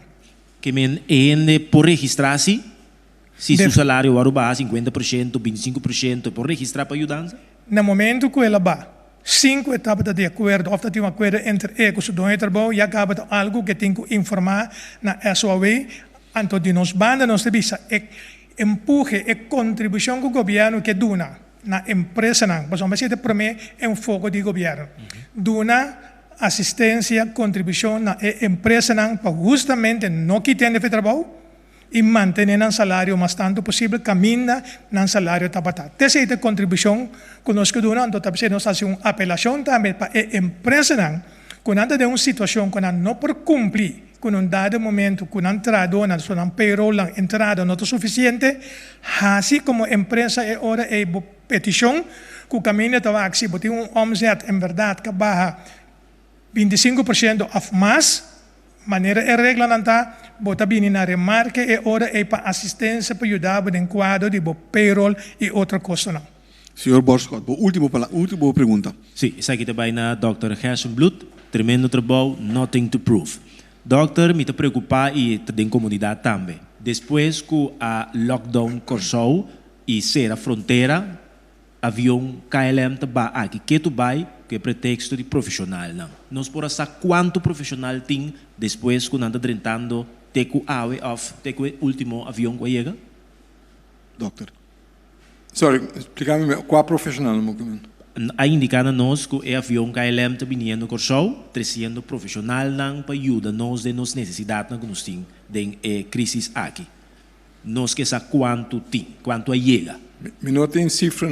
que men ainda por registrar-se se seu salário aruba 50%, 25%, por registrar para ajudança? No momento que ela vai 5 etapas de acordo, ou tem um acordo entre ele e o dono de trabalho, e acaba de algo que tem que informar na SOAW, então de nos banda, nos serviço, empurre e contribuição que o governo que dona na empresa, por exemplo, se primeiro é um foco do governo, dona assistência, contribuição na empresa para justamente não quitar de trabalho, e manter um salário mais tanto possível, caminha no salário tabatá. Essa contribuição conosco durante, então também nós fazemos uma apelação também para a empresa, quando anda de uma situação que não por cumprir com um dado momento, com a entrada, na payroll, a entrada não é suficiente, assim como a empresa é hora é petição, que o caminho estava aqui, botar omzet, em verdade, que barra 25% of mais, maneira é regra não está, bota bem na remarca, é hora é para assistência, para ajudar no quadro de payroll e outra coisa não. Senhor Borscott, última pergunta. Sim, isso aqui também na Dr. Hersenblut, tremendo trabalho, nothing to prove. Doutor, me preocupa e tem comunidade também. Depois que a lockdown começou e ser a fronteira, avião KLM também aqui, que tu vai, que é pretexto de profissional não. Nós podemos saber quanto profissional tem depois que anda tentando ter o último avião que chega? Doctor. Sorry, explica-me qual profissional no movimento? A indicar a nós que o avião KLM está vindo começou, trazendo profissional não para ajudar nós de nossas necessidades que nós temos de crise aqui. Nós que saber quanto chega. Eu não tenho cifra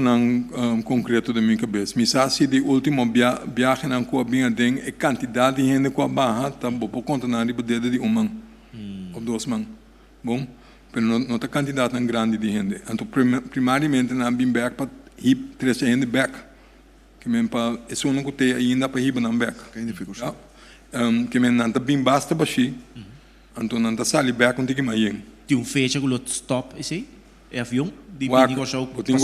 concreta da minha cabeça. Mas se de último viagem não com a minha den a quantidade de gente com a barra também por conta na ribadeda de man ou dois man. Bom, mas não está quantidade tão grande de gente. Então primariamente na bem back para hip três gente back. Que men para isso não que tem ainda para hip não back. Que men não está bem basta baixi. Então não está sali back onde que mais. Tem fecha que o stop esse é avião. Botinho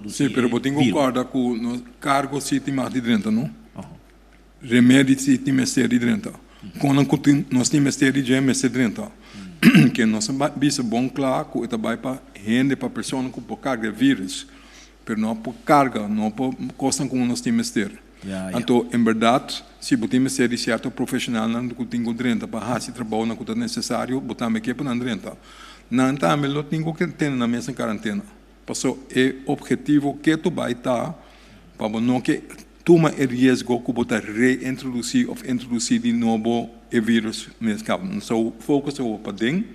Sim, pero botinho concorda com o cargo se tem mais de 30, não? Remédio se tem mais de 30. Quando nós temos mais de 30. Que nós bisa bom claro que está vai para rende para pessoa com por carga vírus, pero não por carga, não por costa como nós temos ter. Então, em verdade, se botimos ser de certo profissional não que tem 30 para fazer trabalho não que é necessário, botamos aqui para 30. Não está a melhor tinha que ter na mesa em quarentena. Passou é objetivo que tu vai estar para não que toma o risco que botar reintroduzir ou introduzir de novo o vírus mesmo. Então foco é para dentro,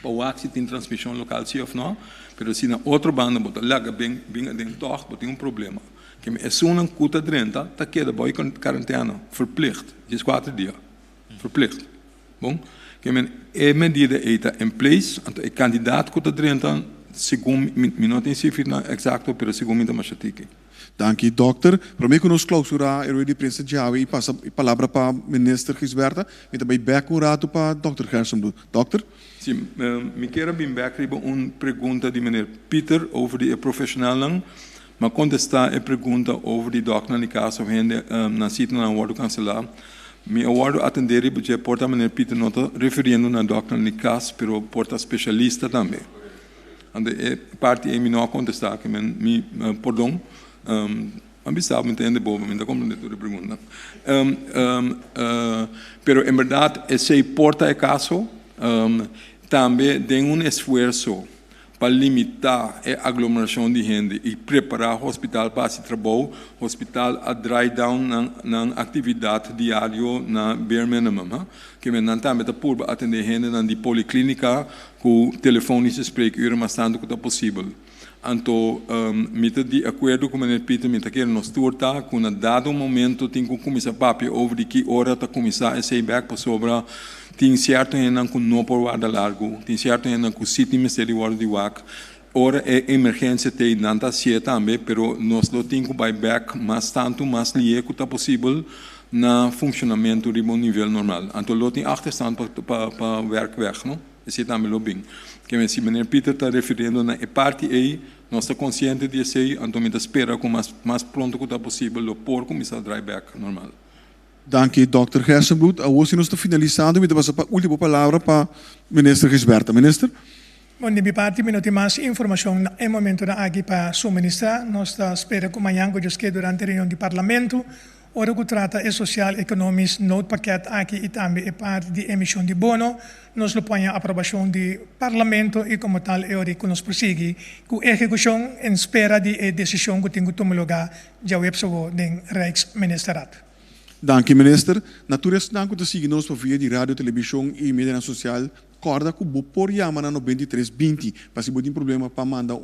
para o se tem transmissão local se ou não, mas se na outra banda botar larga bem dentro toque, tem problema. Que é só uma cuta 30, tá queda boy com quarentena, verplicht, 4 dias, verplicht. Bom? Que é medida está em place, então o candidato que está 30, segundo não tem cifra exata, mas segundo me machatique. Dank doctor. Para mim que nós clausurar a de prensa de e passa a palavra para o ministro Gisberta, e também back um rato para Dr. Hersenblut. Doctor? Sim, me quero bem back uma pergunta de meneer Peter over de profissional, mas contestar a pergunta over de doctor na caso onde na sítio na acordo cancelar. Me acordo atender e porque porta meneer Peter não está referindo na doctor na caso, pero porta especialista também. Ande parte é me não contestar que me perdão. Mas sabe entende bobo, me dá compreender a pergunta. Pero em verdade esse porta é caso também tem esforço para limitar a aglomeração de gente e preparar o hospital para esse trabalho, o hospital a dry down na atividade diária na bare minimum, que não também está por atender gente na policlínica com telefone se explica o mais tanto que é possível. Então, me está de acordo com o Mr. Peter, me está querendo nos tortar, com um dado momento tem que começar a papel over de que hora está começar a ser back para sobra, tem certo ainda com não por guarda largo, tem certo ainda com sítio ministério guarda de WAC, hora é emergência tem não está certo também, pero nós não tem que buy back mais tanto, mais lié que está possível na funcionamento de bom nível normal. Então, não tem achterstand para werk weg, não? Esse também é bem. Que se o Mr. Peter está referindo na parte aí, nós estamos conscientes disso aí, então me espera com mais pronto que está possível, por começar a dry back normal. Dank u, Dr. Hersenblut. Hoje nós estamos finalizando, então vamos para a última palavra para o ministro Gisberta. Ministro? Bom, de minha parte, não tem mais informação no momento aqui para suministrar. Nós esperamos que amanhã, que durante a reunião do Parlamento, ora que trata é social econômico no paquete aqui e também é parte de emissão de bono, nós lo põe a aprovação do Parlamento e como tal é hora que nós prosseguimos com a execução em espera de decisão que tem que tomar lugar já o do Rijksministeriaat. Dank u, minister. Natuurlijk dank u te zien ons via die radio, televisie en media social corda que vou por chamar na 9320, para se tem problema para mandar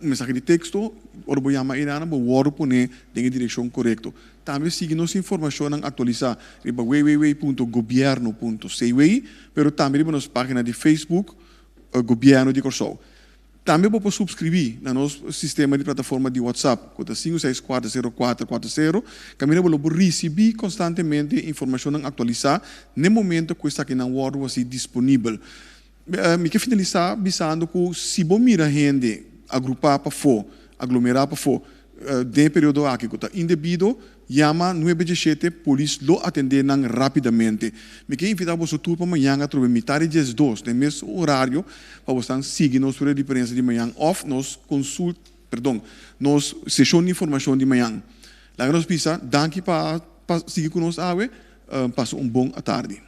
mensagem de texto, ou vou chamar irana, vou word poner em direção correta. Também siga nossa informação atualizar riba www.governo.cw, pero também riba nossa página de Facebook, Governo de Corsol. Também vou subscrever no nosso sistema de plataforma de WhatsApp, que é 5640440, que eu vou receber constantemente informação atualizar no momento que está aqui na Word vai ser disponível. Me quero finalizar avisando que se você mira gente agrupar para fora, aglomerar para fora, de período aqui que está indebido, chama 917, polícia lo atender rapidamente. Me quero invitar você tudo para amanhã, a trocar metade de 2, no mesmo horário, para você seguir nossa diferença de manhã, off, nos sessão de informação de manhã. Lá nos pisa, danke para seguir conosco, passe bom tarde.